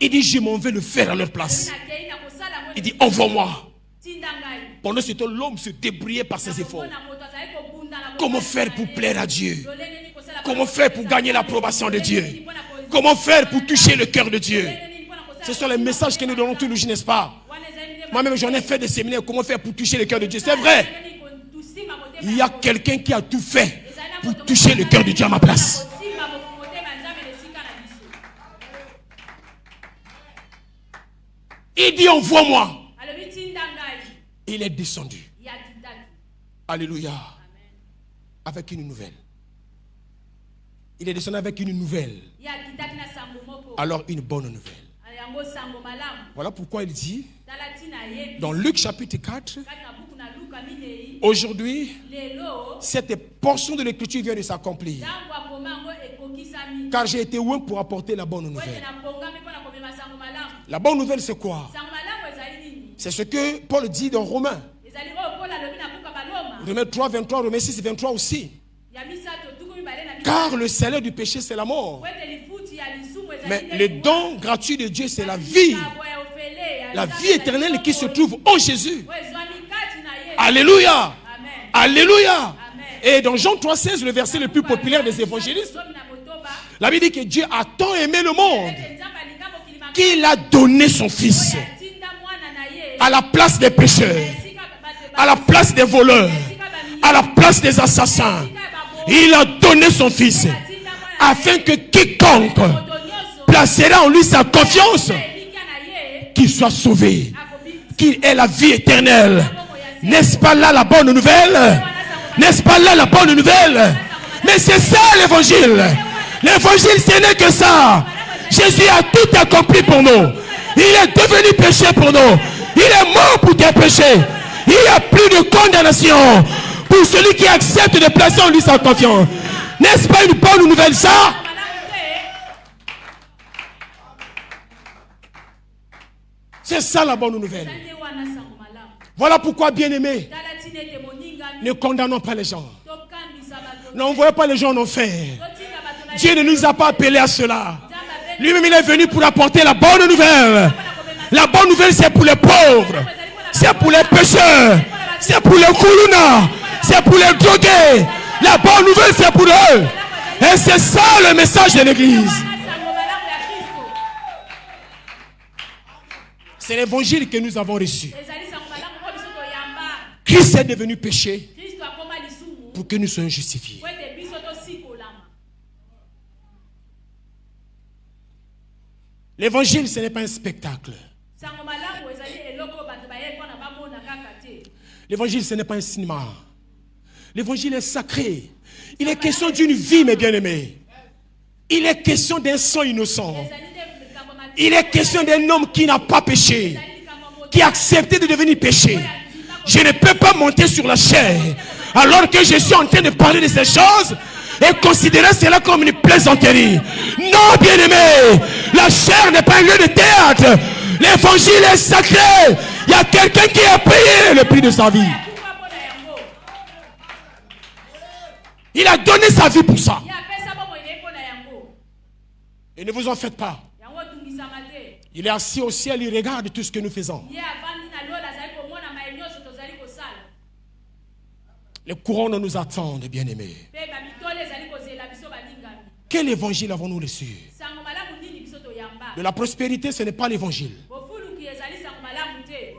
Il dit, je m'en vais le faire à leur place. Il dit, envoie-moi. Pendant ce temps, l'homme se débrouillait par ses efforts. Comment faire pour plaire à Dieu? Comment faire pour gagner l'approbation de Dieu? Comment faire pour toucher le cœur de Dieu? Ce sont les messages que nous donnons tous les jours, n'est-ce pas? Moi-même, j'en ai fait des séminaires. Comment faire pour toucher le cœur de Dieu? C'est vrai. Il y a quelqu'un qui a tout fait pour toucher le cœur de Dieu à ma place. Il dit, envoie-moi. Il est descendu. Alléluia. Avec une nouvelle. Il est descendu avec une nouvelle. Alors une bonne nouvelle. Voilà pourquoi il dit dans Luc chapitre 4, aujourd'hui, cette portion de l'écriture vient de s'accomplir. Car j'ai été loin pour apporter la bonne nouvelle. La bonne nouvelle, c'est quoi? C'est ce que Paul dit dans Romains. Romains 3, 23, Romains 6, 23 aussi. Car le salaire du péché, c'est la mort. Mais le don gratuit de Dieu, c'est la vie. La vie éternelle qui se trouve en Jésus. Alléluia. Alléluia. Et dans Jean 3,16, le verset le plus populaire des évangélistes, la Bible dit que Dieu a tant aimé le monde qu'il a donné son Fils à la place des pécheurs, à la place des voleurs, à la place des assassins. Il a donné son Fils afin que quiconque placera en lui sa confiance, qu'il soit sauvé, qu'il ait la vie éternelle. N'est-ce pas là la bonne nouvelle? N'est-ce pas là la bonne nouvelle? Mais c'est ça l'évangile. L'évangile, ce n'est que ça. Jésus a tout accompli pour nous. Il est devenu péché pour nous. Il est mort pour tes péchés. Il n'y a plus de condamnation pour celui qui accepte de placer en lui sa confiance. N'est-ce pas une bonne nouvelle ça? C'est ça la bonne nouvelle. Voilà pourquoi, bien-aimés, ne condamnons pas les gens. N'envoyez pas les gens en enfer. Dieu ne nous a pas appelés à cela. Lui-même, il est venu pour apporter la bonne nouvelle. La bonne nouvelle, c'est pour les pauvres. C'est pour les pécheurs. C'est pour les koulouna. C'est pour les drogués. La bonne nouvelle, c'est pour eux. Et c'est ça le message de l'église. C'est l'évangile que nous avons reçu. Christ est devenu péché pour que nous soyons justifiés. L'évangile, ce n'est pas un spectacle. L'évangile, ce n'est pas un cinéma. L'évangile est sacré. Il est question d'une vie, mes bien-aimés. Il est question d'un sang innocent. Il est question d'un homme qui n'a pas péché, qui a accepté de devenir péché. Je ne peux pas monter sur la chair alors que je suis en train de parler de ces choses et considérer cela comme une plaisanterie. Non, bien-aimé, la chair n'est pas un lieu de théâtre. L'évangile est sacré. Il y a quelqu'un qui a payé le prix de sa vie. Il a donné sa vie pour ça. Ye apesa bomoi na ye mpo na yango. Et ne vous en faites pas. Yango tungisama te. Il est assis au ciel, il regarde tout ce que nous faisons. Ye avandi na lola azali komona mai nyonso tozali kosala. Les couronnes nous attendent, bien-aimés. Pe bamitole ezali kozela biso balingami. Quel évangile avons-nous reçu? Sango malamu nini biso toyamba? De la prospérité, ce n'est pas l'évangile. Bofuluki ezali sango malamu te.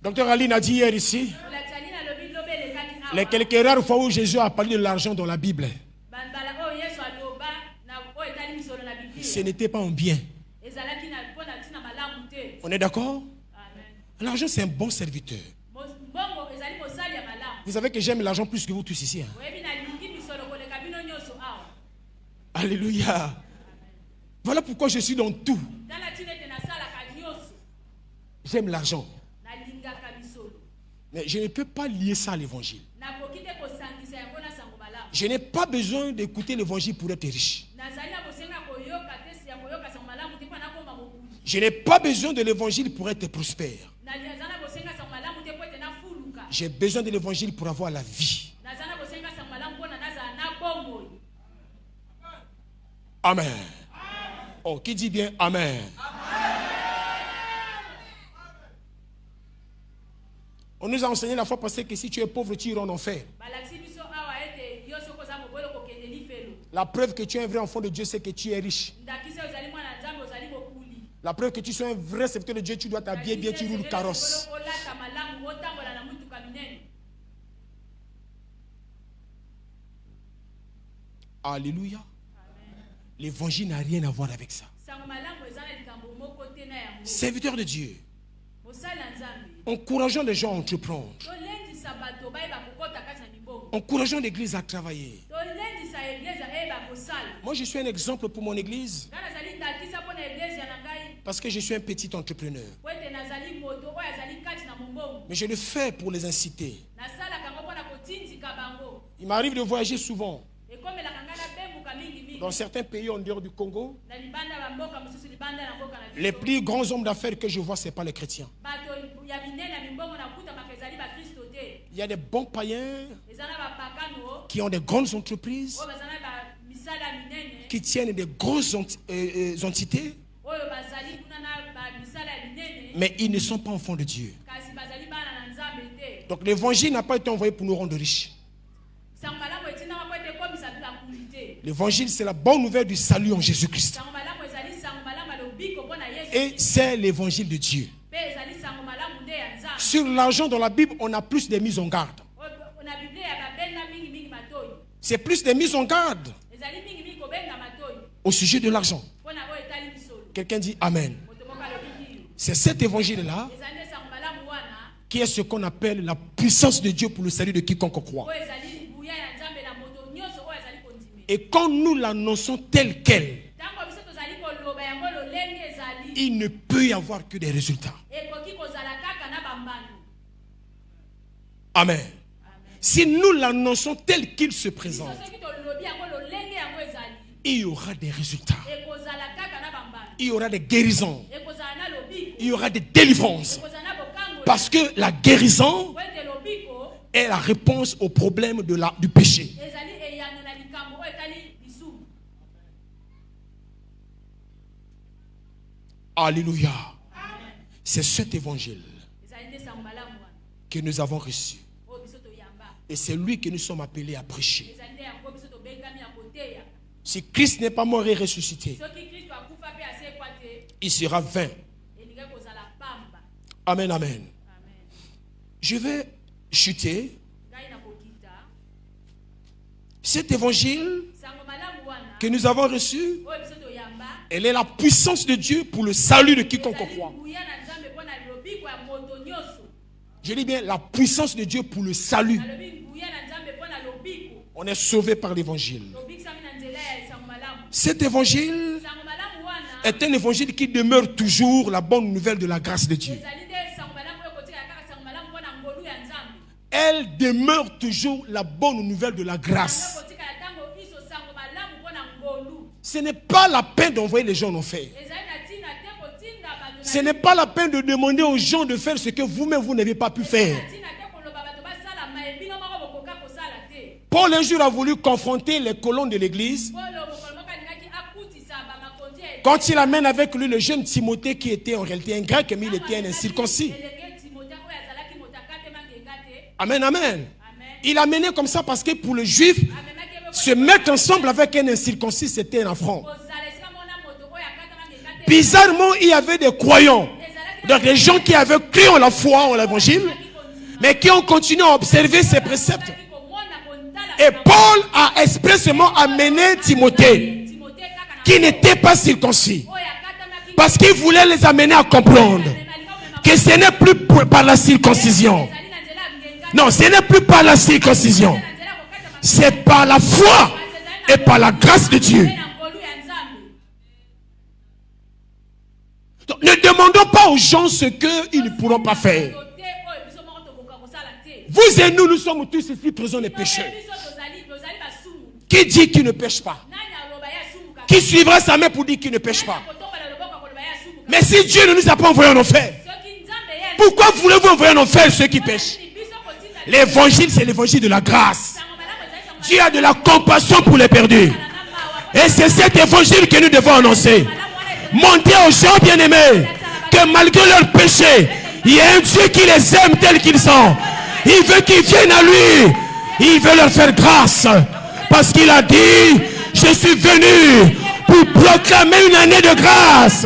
Docteur Aline a dit hier ici, Olatiali na lobi lobe elekaki awa. les quelques rares fois où Jésus a parlé de l'argent dans la Bible, Banbala oyo Yesu aloba na oyo etali misolo na Biblia. ce n'était pas un bien. Ezalaki na mpona ntina malamu te. On est d'accord? Amen. L'argent, c'est un bon serviteur. Mbongo ezali mosali ya malamu. Vous savez que j'aime l'argent plus que vous tous ici. Hein? Oyebi na lingi misolo koleka bino nyonso awa. Alléluia. Voilà pourquoi je suis dans tout. Tala ntina ete nasalaka nyonso. J'aime l'argent. Nalingaka misolo. Mais je ne peux pas lier ça à l'évangile. Nakoki te kosangisa yango na sango malamu. Je n'ai pas besoin d'écouter l'évangile pour être riche. Nazali na kosenga koyoka te ya koyoka sango malamu te mpo nakoma mokuli. Je n'ai pas besoin de l'évangile pour être prospère. Naza na kosenga sango malamu te mpo ete nafuluka. J'ai besoin de l'évangile pour avoir la vie. Naza na kosenga sango malamu mpona nazala na bomoi. Amen. Oh, qui dit bien Amen? On nous a enseigné la fois passée que si tu es pauvre, tu iras en enfer. Balakisi biso awa ete yo soko za mobolo kokende lifelo. La preuve que tu es un vrai enfant de Dieu, c'est que tu es riche. Ndakisi ozali mwana nzambe ozali mokuli. La preuve que tu sois un vrai serviteur de Dieu, tu dois t'habiller bien, tu roules carrosse. Olata malamu otambola na mutuka minene. Alléluia. L'évangile n'a rien à voir avec ça. Sango malamu ezana likambo moko te na yango. Serviteur de Dieu, Mosala nzambe. encourageons les gens à entreprendre. Tolendisa bato bayeba kokota kati na mibongo. Encourageons l'église à travailler. Tolendisa eglise eyeba kosala. Moi, je suis un exemple pour mon église Nga nazali ndakisa mpona eglise ya na ngai. parce que je suis un petit entrepreneur. Po ete nazali moto oyo azali kati na mombongo. Mais je le fais pour les inciter. Nasalaka yango mpona kotindika bango. Il m'arrive de voyager souvent Ekomelaka ngai nabemuka mingi dans mingi. certains pays en dehors du Congo. Na libanda bamboka mosusu libanda na mboka na biso. Les plus grands hommes d'affaires que je vois, ce n'est pas les chrétiens. Bato ya minene ya mimbongo nakutamaka ezali bakristo te. Il y a des bons païens Eza na bapakano qui ont des grandes entreprises, oyo baza na bamisala minene qui tiennent des grosses entités, oyo bazali kuna na bamisala ya minene mais ils ne sont pas enfants de Dieu. kasi bazali bana na nzambe te. Donc l'évangile n'a pas été envoyé pour nous rendre riches. Sango malamu etindaka po ete ekomisa bakuli te. L'évangile, c'est la bonne nouvelle du salut en Jésus-Christ. Sango malamu ezali sango malamu ya lobiko mpo na Yesu. Et c'est l'évangile de Dieu. Mpe ezali sango malamu nde ya nzambe. Sur l'argent dans la Bible, on a plus de mises en garde. Na biblia ya babenga mingi mingi matoi. C'est plus des mises en garde Ezali mingi mingi kobenga matoi. au sujet de l'argent. Mpo na oyo etali misolo. Quelqu'un dit Amen. Moto moko alobi kilo. C'est cet évangile-là Ezali nde sango malamu wana qui est ce qu'on appelle la puissance de Dieu pour le salut de quiconque croit. oyo ezali nguya ya nzambe na moto nyonso oyo azali kondime. Et quand nous l'annonçons telle qu'elle, Ntango biso tozali koloba yango lolenge ezali il ne peut y avoir que des résultats. ekoki kozala kaka na bambano. Amen. Si nous l'annonçons tel qu'il se Biso présente, soki tolobi yango lolenge yango ezali il y aura des résultats. ekozala kaka na bambano. Il y aura des guérisons. Ekozala na lobiko. Il y aura des délivrances. Ekozala na bokango. Parce que la guérison Po ete lobiko est la réponse au problème du péché. ezali eyano na likambo oyo etali lisumu. Alléluia. C'est cet évangile Ezali nde sango malamu wana que nous avons reçu. oyo biso toyamba. Et c'est lui que nous sommes appelés à prêcher. Ezali nde yango biso tobengami ya koteya. Si Christ n'est pas mort et ressuscité, Soki Kristo akufa mpe asekwa te il sera vain. elingai kozala pamba. Amen, amen. Amen. Je vais chuter. Ngai nakokita Cet évangile sango malamu wana que nous avons reçu, oyo biso toyamba. elle est la puissance de Dieu pour le salut de quiconque Ezali croit. nguya na nzambe mpo na lobiko ya moto nyonso. Je dis bien la puissance de Dieu pour le salut. Nalobi nguya na nzambe mpo na lobiko. On est sauvé par l'évangile. Tobikisami na nzela ya sango malamu. Cet évangile Sango malamu wana est un évangile qui demeure toujours la bonne nouvelle de la grâce de Dieu. ezali nde sango malamu oyo kotika kaka sango malamu mpo na ngolu ya nzambe. Elle demeure toujours la bonne nouvelle de la grâce. Kotika ya ntango biso sango malamu mpo na ngolu. Ce n'est pas la peine d'envoyer les gens en enfer. Ezali na ntina te kotinda bato na Ce n'est pas la peine de demander aux gens de faire ce que vous-même vous n'avez pas pu faire. ntina te koloba bato basala mayebi Paul un jour a voulu confronter les colons de l'église. Quand il amène avec lui le jeune Timothée qui était en réalité un grec, mais il était un incirconcis. Amen, amen. Il a mené comme ça parce que pour le juif, se mettre ensemble avec un incirconcis, c'était un affront. Bizarrement, il y avait des croyants. Donc des gens qui avaient cru en la foi, en l'évangile, mais qui ont continué à observer ces préceptes. Et Paul a expressément amené Timothée, qui n'était pas circoncis, parce qu'il voulait les amener à comprendre que ce n'est plus par la circoncision. Non, ce n'est plus par la circoncision. C'est par la foi et par la grâce de Dieu. Donc, ne demandons pas aux gens ce qu'ils ne pourront pas faire. Vous et nous sommes tous ici présents des pécheurs. Qui dit qu'il ne pêche pas? Qui suivra sa main pour dire qu'il ne pêche pas? Mais si Dieu ne nous a pas envoyé en enfer, pourquoi voulez-vous envoyer en enfer ceux qui pêchent? L'évangile, c'est l'évangile de la grâce. Dieu a de la compassion pour les perdus. Et c'est cet évangile que nous devons annoncer. Montrer aux gens bien-aimés que malgré leurs péchés, il y a un Dieu qui les aime tels qu'ils sont. Il veut qu'ils viennent à lui. Il veut leur faire grâce. Parce qu'il a dit, je suis venu pour proclamer une année de grâce.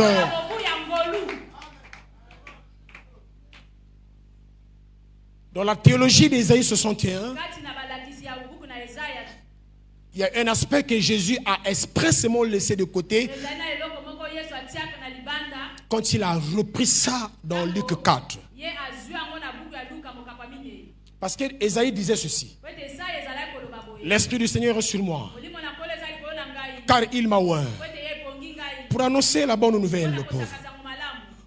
Dans la théologie d'Ésaïe 61, il y a un aspect que Jésus a expressément laissé de côté quand il a repris ça dans Luc 4. Parce que Ésaïe disait ceci: l'Esprit du Seigneur est sur moi, car il m'a oint pour annoncer la bonne nouvelle aux pauvres,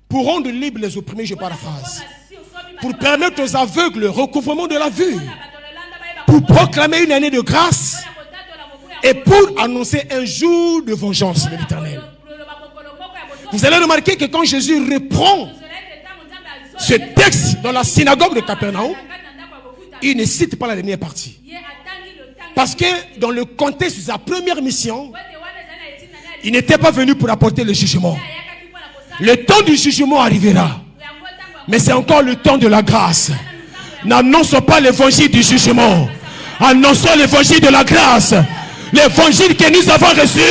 pour rendre libres les opprimés, je paraphrase, pour permettre aux aveugles le recouvrement de la vue, pour proclamer une année de grâce et pour annoncer un jour de vengeance de l'Éternel. Vous allez remarquer que quand Jésus reprend ce texte dans la synagogue de Capernaum, il ne cite pas la dernière partie. Parce que dans le contexte de sa première mission, il n'était pas venu pour apporter le jugement. Le temps du jugement arrivera. Mais c'est encore le temps de la grâce. N'annonçons pas l'évangile du jugement. Annonçons l'évangile de la grâce. L'évangile que nous avons reçu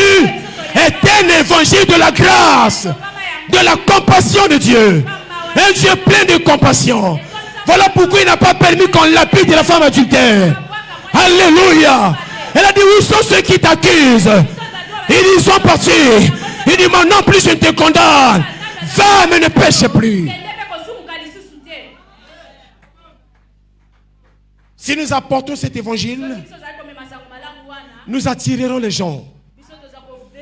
est un évangile de la grâce, de la compassion de Dieu. Un Dieu plein de compassion. Voilà pourquoi il n'a pas permis qu'on lapide la femme adultère. Alléluia. Elle a dit, où sont ceux qui t'accusent? Ils sont partis. Il dit, moi non plus je ne te condamne. Va, mais ne pêche plus. Si nous apportons cet évangile, nous attirerons les gens.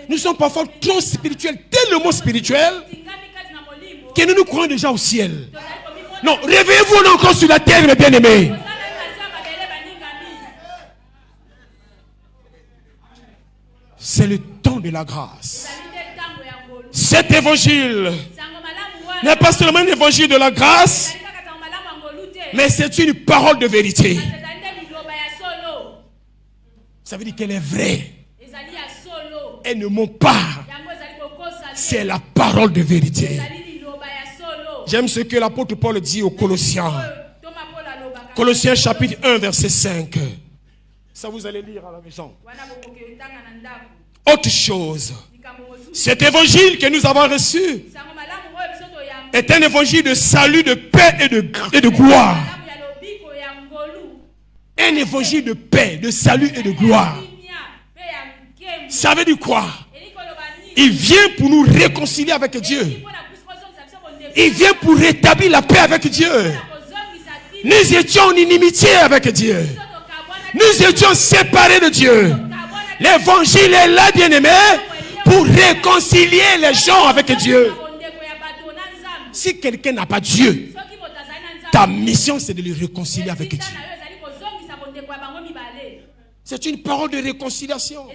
Nous sommes parfois trop spirituels, tellement spirituels, que nous nous croyons déjà au ciel. Non, réveillez-vous encore sur la terre, mes bien-aimés. C'est le temps de la grâce. Cet évangile n'est pas seulement un évangile de la grâce, mais c'est une parole de vérité. Ça veut dire qu'elle est vraie. Elle ne ment pas. C'est la parole de vérité. J'aime ce que l'apôtre Paul dit aux Colossiens. Colossiens chapitre 1 verset 5. Ça vous allez lire à la maison. Autre chose. Cet évangile que nous avons reçu est un évangile de salut, de paix et de gloire. Un évangile de paix, de salut et de gloire. Ça veut dire quoi? Il vient pour nous réconcilier avec Dieu. Il vient pour rétablir la paix avec Dieu. Nous étions en inimitié avec Dieu. Nous étions séparés de Dieu. L'évangile est là, bien-aimé, pour réconcilier les gens avec Dieu. Si quelqu'un n'a pas Dieu, ta mission c'est de le réconcilier avec Dieu. C'est une parole de réconciliation.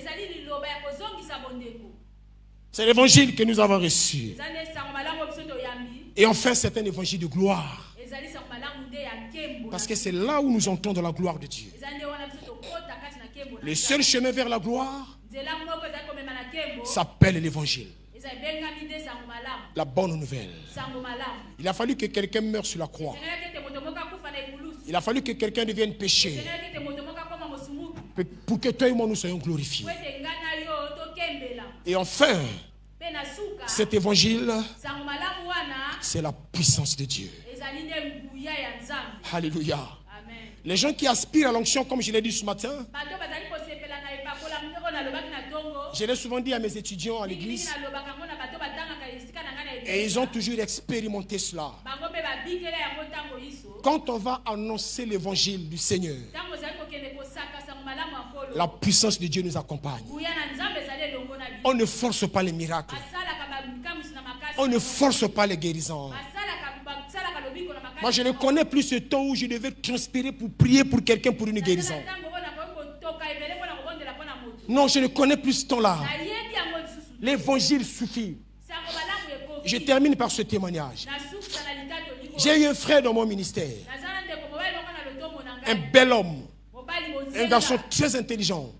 C'est l'évangile que nous avons reçu. Et enfin, c'est un évangile de gloire. Parce que c'est là où nous entrons dans la gloire de Dieu. Le seul chemin vers la gloire s'appelle l'évangile. La bonne nouvelle. Il a fallu que quelqu'un meure sur la croix. Il a fallu que quelqu'un devienne péché pour que toi et moi nous soyons glorifiés. Et enfin, cet évangile, c'est la puissance de Dieu. Alléluia. Les gens qui aspirent à l'onction, comme je l'ai dit ce matin, je l'ai souvent dit à mes étudiants à l'église, et ils ont toujours expérimenté cela. Quand on va annoncer l'évangile du Seigneur, la puissance de Dieu nous accompagne. On ne force pas les miracles. On ne force pas les guérisons. Moi, je ne connais plus ce temps où je devais transpirer pour prier pour quelqu'un pour une guérison. Non, je ne connais plus ce temps-là. L'évangile suffit. Je termine par ce témoignage. J'ai eu un frère dans mon ministère. Un bel homme. Un garçon très intelligent.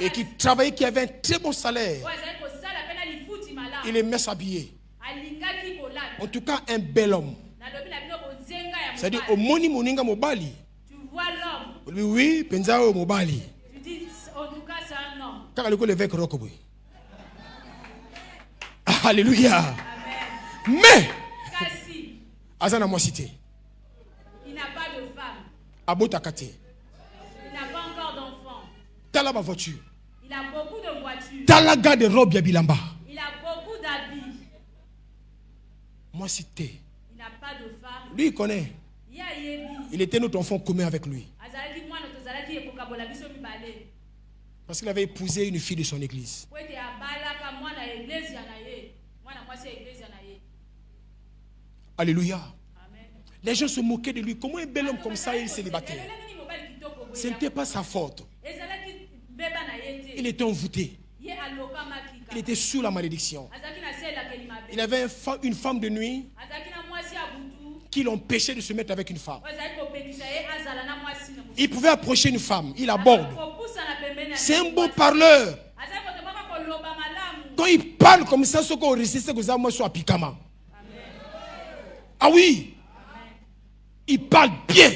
Et qui travaillait, qui avait un très bon salaire. Il aimait s'habiller. En tout cas, un bel homme. C'est-à-dire, au moni moninga mobali. Tu vois l'homme. Oui, penza au mobali. Tu dis, en tout cas, c'est un homme. Quand le l'évêque rokoboy. Alléluia. Amen. Mais, Kasi, Azana moi cité. il n'a pas de femme. Abotakate. Il n'a pas encore d'enfant. Tala ma voiture. Il a beaucoup de voitures. Talaga de robe yabilamba. Il a beaucoup d'habits. Moi cité. Il n'a pas de femme. Lui il connaît. Il était notre enfant commun avec lui. Parce qu'il avait épousé une fille de son église. Alléluia. Amen. Les gens se moquaient de lui. Comment un bel homme comme ça est célibataire? Ce n'était pas sa faute. Il était envoûté. Il était sous la malédiction. Il avait une femme de nuit qui l'empêchait de se mettre avec une femme. Il pouvait approcher une femme, il aborde. C'est un bon parleur. Quand il parle comme ça, ce qu'on récite, c'est que ça moi soit pikama. Ah oui, il parle bien.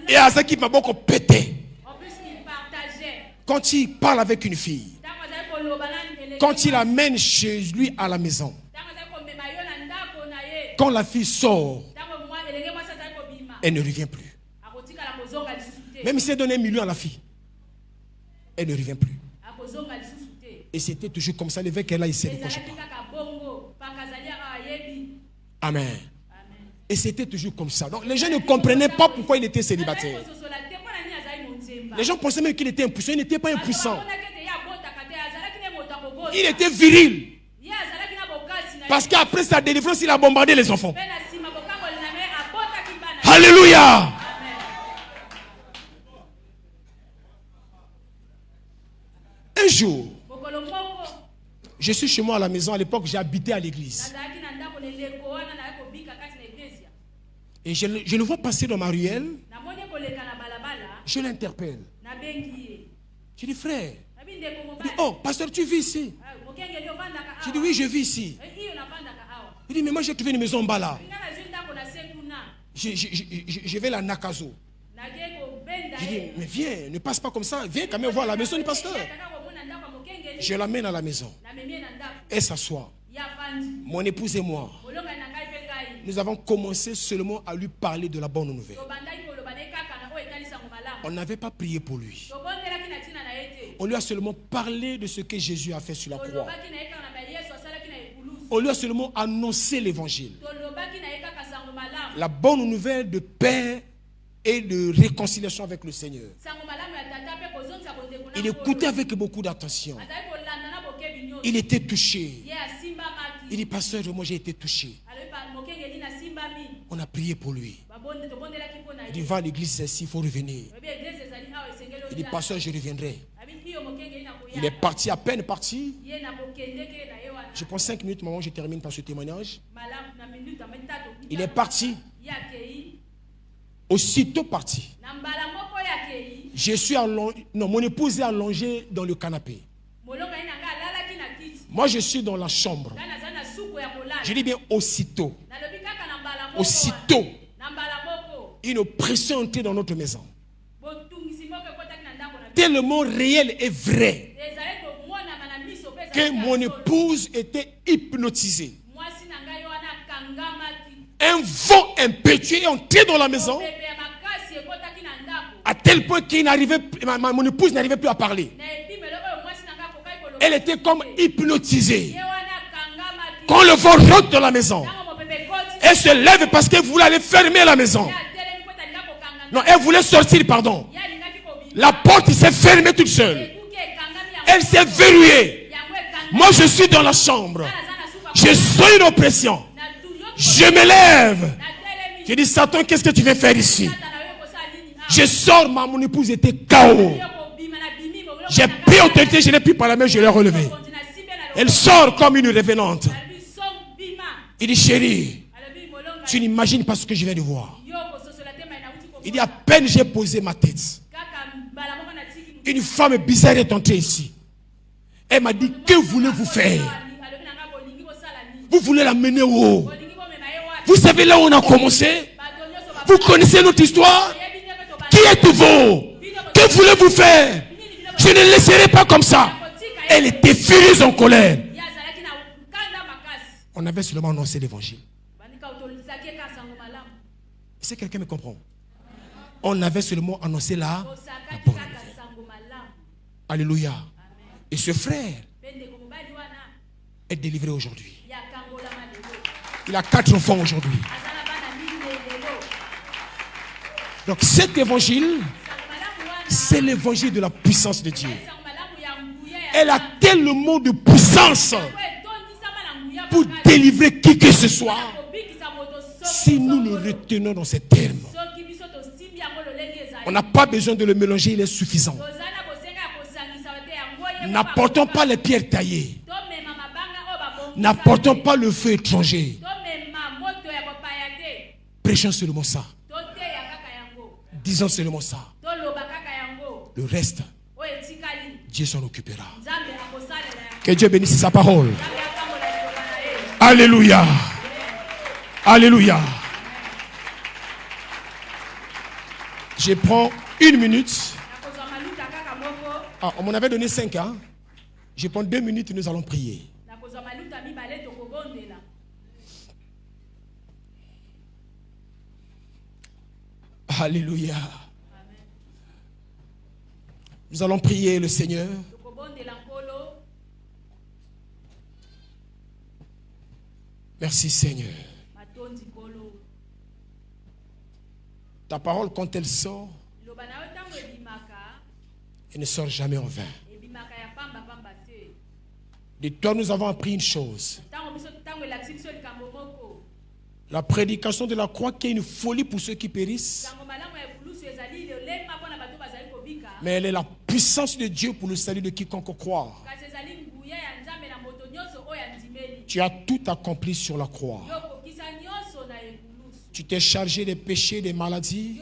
Et à ça qui m'a beaucoup pété. Quand il parle avec une fille, quand il amène chez lui à la maison, quand la fille sort, elle ne revient plus. Même si elle donne 1 million à la fille, elle ne revient plus. Et c'était toujours comme ça. L'évêque est là, il sait de quoi je parle. Amen. Et c'était toujours comme ça. Donc les gens ne comprenaient pas pourquoi il était célibataire. Les gens pensaient même qu'il était impuissant. Il n'était pas impuissant. Il était viril. Parce qu'après sa délivrance, il a bombardé les enfants. Alléluia. Un jour, je suis chez moi à la maison. À l'époque, j'habitais à l'église. Et je le vois passer dans ma ruelle. Je l'interpelle. Je dis, frère. Il dit, oh, pasteur, tu vis ici? Je dis, oui, je vis ici. Il dit, mais moi j'ai trouvé une maison en bas là. Je vais la Nakazo. Je dis, mais viens, ne passe pas comme ça. Viens quand même voir la maison du pasteur. Je l'amène à la maison. Elle s'assoit. Mon épouse et moi, nous avons commencé seulement à lui parler de la bonne nouvelle. On n'avait pas prié pour lui. On lui a seulement parlé de ce que Jésus a fait sur la croix. On lui a seulement annoncé l'évangile. La bonne nouvelle de paix et de réconciliation avec le Seigneur. Il écoutait avec beaucoup d'attention. Il était touché. Il dit, pasteur, moi j'ai été touché. On a prié pour lui. Il dit, va à l'église ici, il faut revenir. Il dit, pasteur, je reviendrai. Il est parti, à peine parti. Je prends 5 minutes, maman, je termine par ce témoignage. Il est parti. Aussitôt parti. Je suis allongé. Non, mon épouse est allongée dans le canapé. Moi, je suis dans la chambre. Je dis bien aussitôt. Aussitôt, une pression est entrée dans notre maison. Tellement réel et vrai que mon épouse était hypnotisée. Un vent impétueux est entré dans la maison à tel point qu'il n'arrivait, mon épouse n'arrivait plus à parler. Elle était comme hypnotisée. Quand le vent rentre dans la maison, elle se lève parce qu'elle voulait aller fermer la maison. Non, elle voulait sortir, pardon. La porte s'est fermée toute seule. Elle s'est verrouillée. Moi, je suis dans la chambre. Je sens une oppression. Je me lève. Je dis, Satan, qu'est-ce que tu veux faire ici? Je sors, mon épouse était KO. J'ai pris autorité, je n'ai plus parlé, mais je l'ai relevée. Elle sort comme une revenante. Il dit, chérie, tu n'imagines pas ce que je viens de voir. Il dit, à peine j'ai posé ma tête, une femme bizarre est entrée ici. Elle m'a dit, que voulez-vous faire? Vous voulez la mener où? Vous savez là où on a commencé? Vous connaissez notre histoire? Qui êtes-vous? Que voulez-vous faire? Je ne laisserai pas comme ça. Elle était furieuse en colère. On avait seulement annoncé l'évangile. Est-ce que quelqu'un me comprend? On avait seulement annoncé la bonne nouvelle. Alléluia. Et ce frère est délivré aujourd'hui. Il a 4 enfants aujourd'hui. Donc cet évangile, c'est l'évangile de la puissance de Dieu. Elle a tellement de puissance pour délivrer qui que ce soit. Si nous le retenons dans ces termes, on n'a pas besoin de le mélanger, il est suffisant. N'apportons pas les pierres taillées. N'apportons pas le feu étranger. Prêchons seulement ça. Disons seulement ça. Le reste, Dieu s'en occupera. Que Dieu bénisse sa parole. Alléluia. Alléluia. Je prends 1 minute. Ah, on m'en avait donné 5 ans. Je prends 2 minutes et nous allons prier. Alléluia. Nous allons prier le Seigneur. Merci Seigneur. Ta parole, quand elle sort, elle ne sort jamais en vain. De toi, nous avons appris une chose. La prédication de la croix qui est une folie pour ceux qui périssent. Mais elle est la puissance de Dieu pour le salut de quiconque croit. Tu as tout accompli sur la croix. Tu t'es chargé des péchés, des maladies.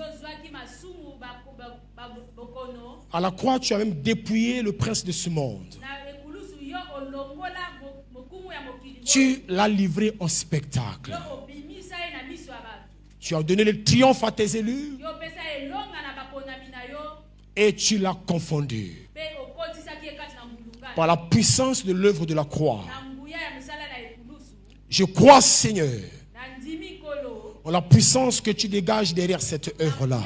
À la croix, tu as même dépouillé le prince de ce monde. Tu l'as livré en spectacle. Tu as donné le triomphe à tes élus. Et tu l'as confondu. Par la puissance de l'œuvre de la croix. Je crois, Seigneur, en la puissance que tu dégages derrière cette œuvre-là.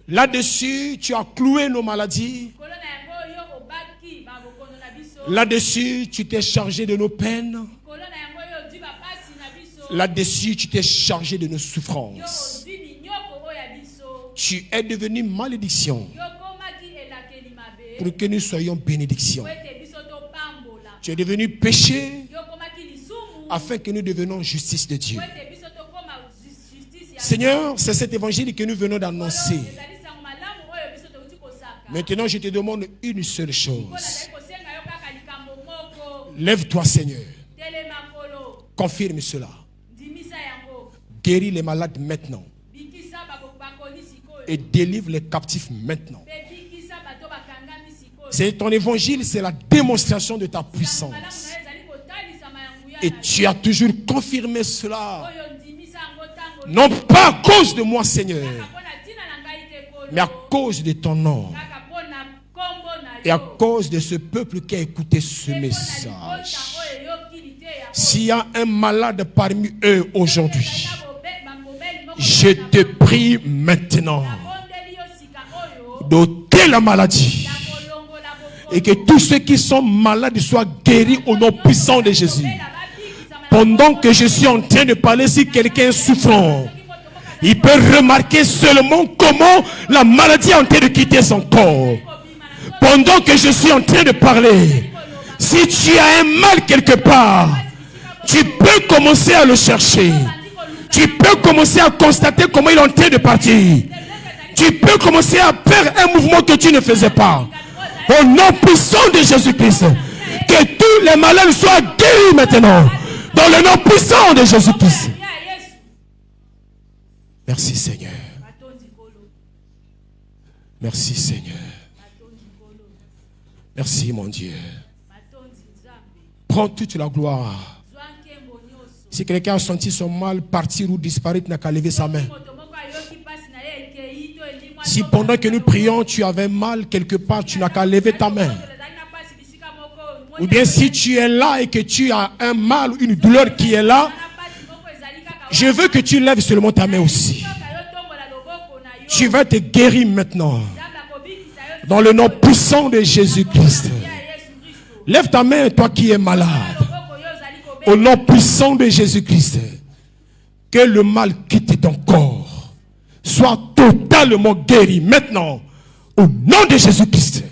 Là-dessus, tu as cloué nos maladies. Là-dessus, tu t'es chargé de nos peines. Là-dessus, tu t'es chargé de nos souffrances. Tu es devenu malédiction pour que nous soyons bénédiction. Tu es devenu péché afin que nous devenions justice de Dieu. Seigneur, c'est cet évangile que nous venons d'annoncer. Maintenant, je te demande une seule chose. Lève-toi, Seigneur. Confirme cela. Guéris les malades maintenant. et délivre les captifs maintenant. C'est ton évangile, c'est la démonstration de ta puissance. Et tu as toujours confirmé cela. Non pas à cause de moi, Seigneur, mais à cause de ton nom. Et à cause de ce peuple qui a écouté ce message. S'il y a un malade parmi eux aujourd'hui, je te prie maintenant d'ôter la maladie. Et que tous ceux qui sont malades soient guéris au nom puissant de Jésus. Pendant que je suis en train de parler, si quelqu'un est souffrant, il peut remarquer seulement comment la maladie est en train de quitter son corps. Pendant que je suis en train de parler, si tu as un mal quelque part, tu peux commencer à le chercher. Tu peux commencer à constater comment il est en train de partir. Tu peux commencer à faire un mouvement que tu ne faisais pas. Au nom puissant de Jésus-Christ, que tous les malades soient guéris maintenant. Dans le nom puissant de Jésus-Christ. Merci Seigneur. Merci Seigneur. Merci mon Dieu. Prends toute la gloire. Si quelqu'un a senti son mal partir ou disparaître, n'a qu'à lever sa main. Si pendant que nous prions, tu avais mal quelque part, tu n'as qu'à lever ta main. Ou bien si tu es là et que tu as un mal ou une douleur qui est là, je veux que tu lèves seulement ta main aussi. Tu vas te guérir maintenant. Dans le nom puissant de Jésus-Christ. Lève ta main, toi qui es malade. Au nom puissant de Jésus-Christ. Que le mal quitte ton corps. Sois totalement guéri maintenant. Au nom de Jésus-Christ.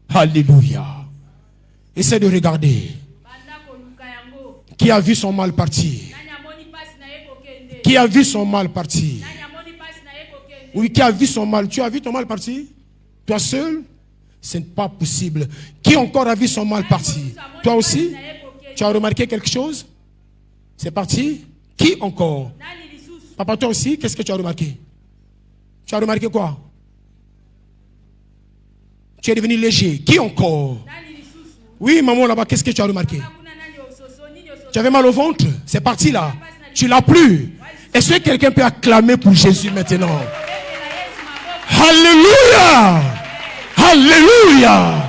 Alléluia. Essaie de regarder. Qui a vu son mal partir? Qui a vu son mal partir? Oui, qui a vu son mal? Tu as vu ton mal partir? Toi seul? Ce n'est pas possible. Qui encore a vu son mal partir? Toi aussi? Tu as remarqué quelque chose? C'est parti? Qui encore? Papa, toi aussi, qu'est-ce que tu as remarqué? Tu as remarqué quoi? Tu es devenu léger. Qui encore? Oui, maman, là-bas, qu'est-ce que tu as remarqué? Tu avais mal au ventre? C'est parti là. Tu l'as plus. Est-ce que quelqu'un peut acclamer pour Jésus maintenant? Alléluia! Alléluia!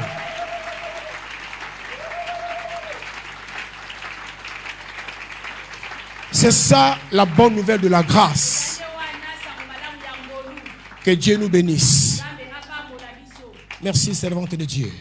C'est ça la bonne nouvelle de la grâce. Que Dieu nous bénisse. Merci, servante de Dieu.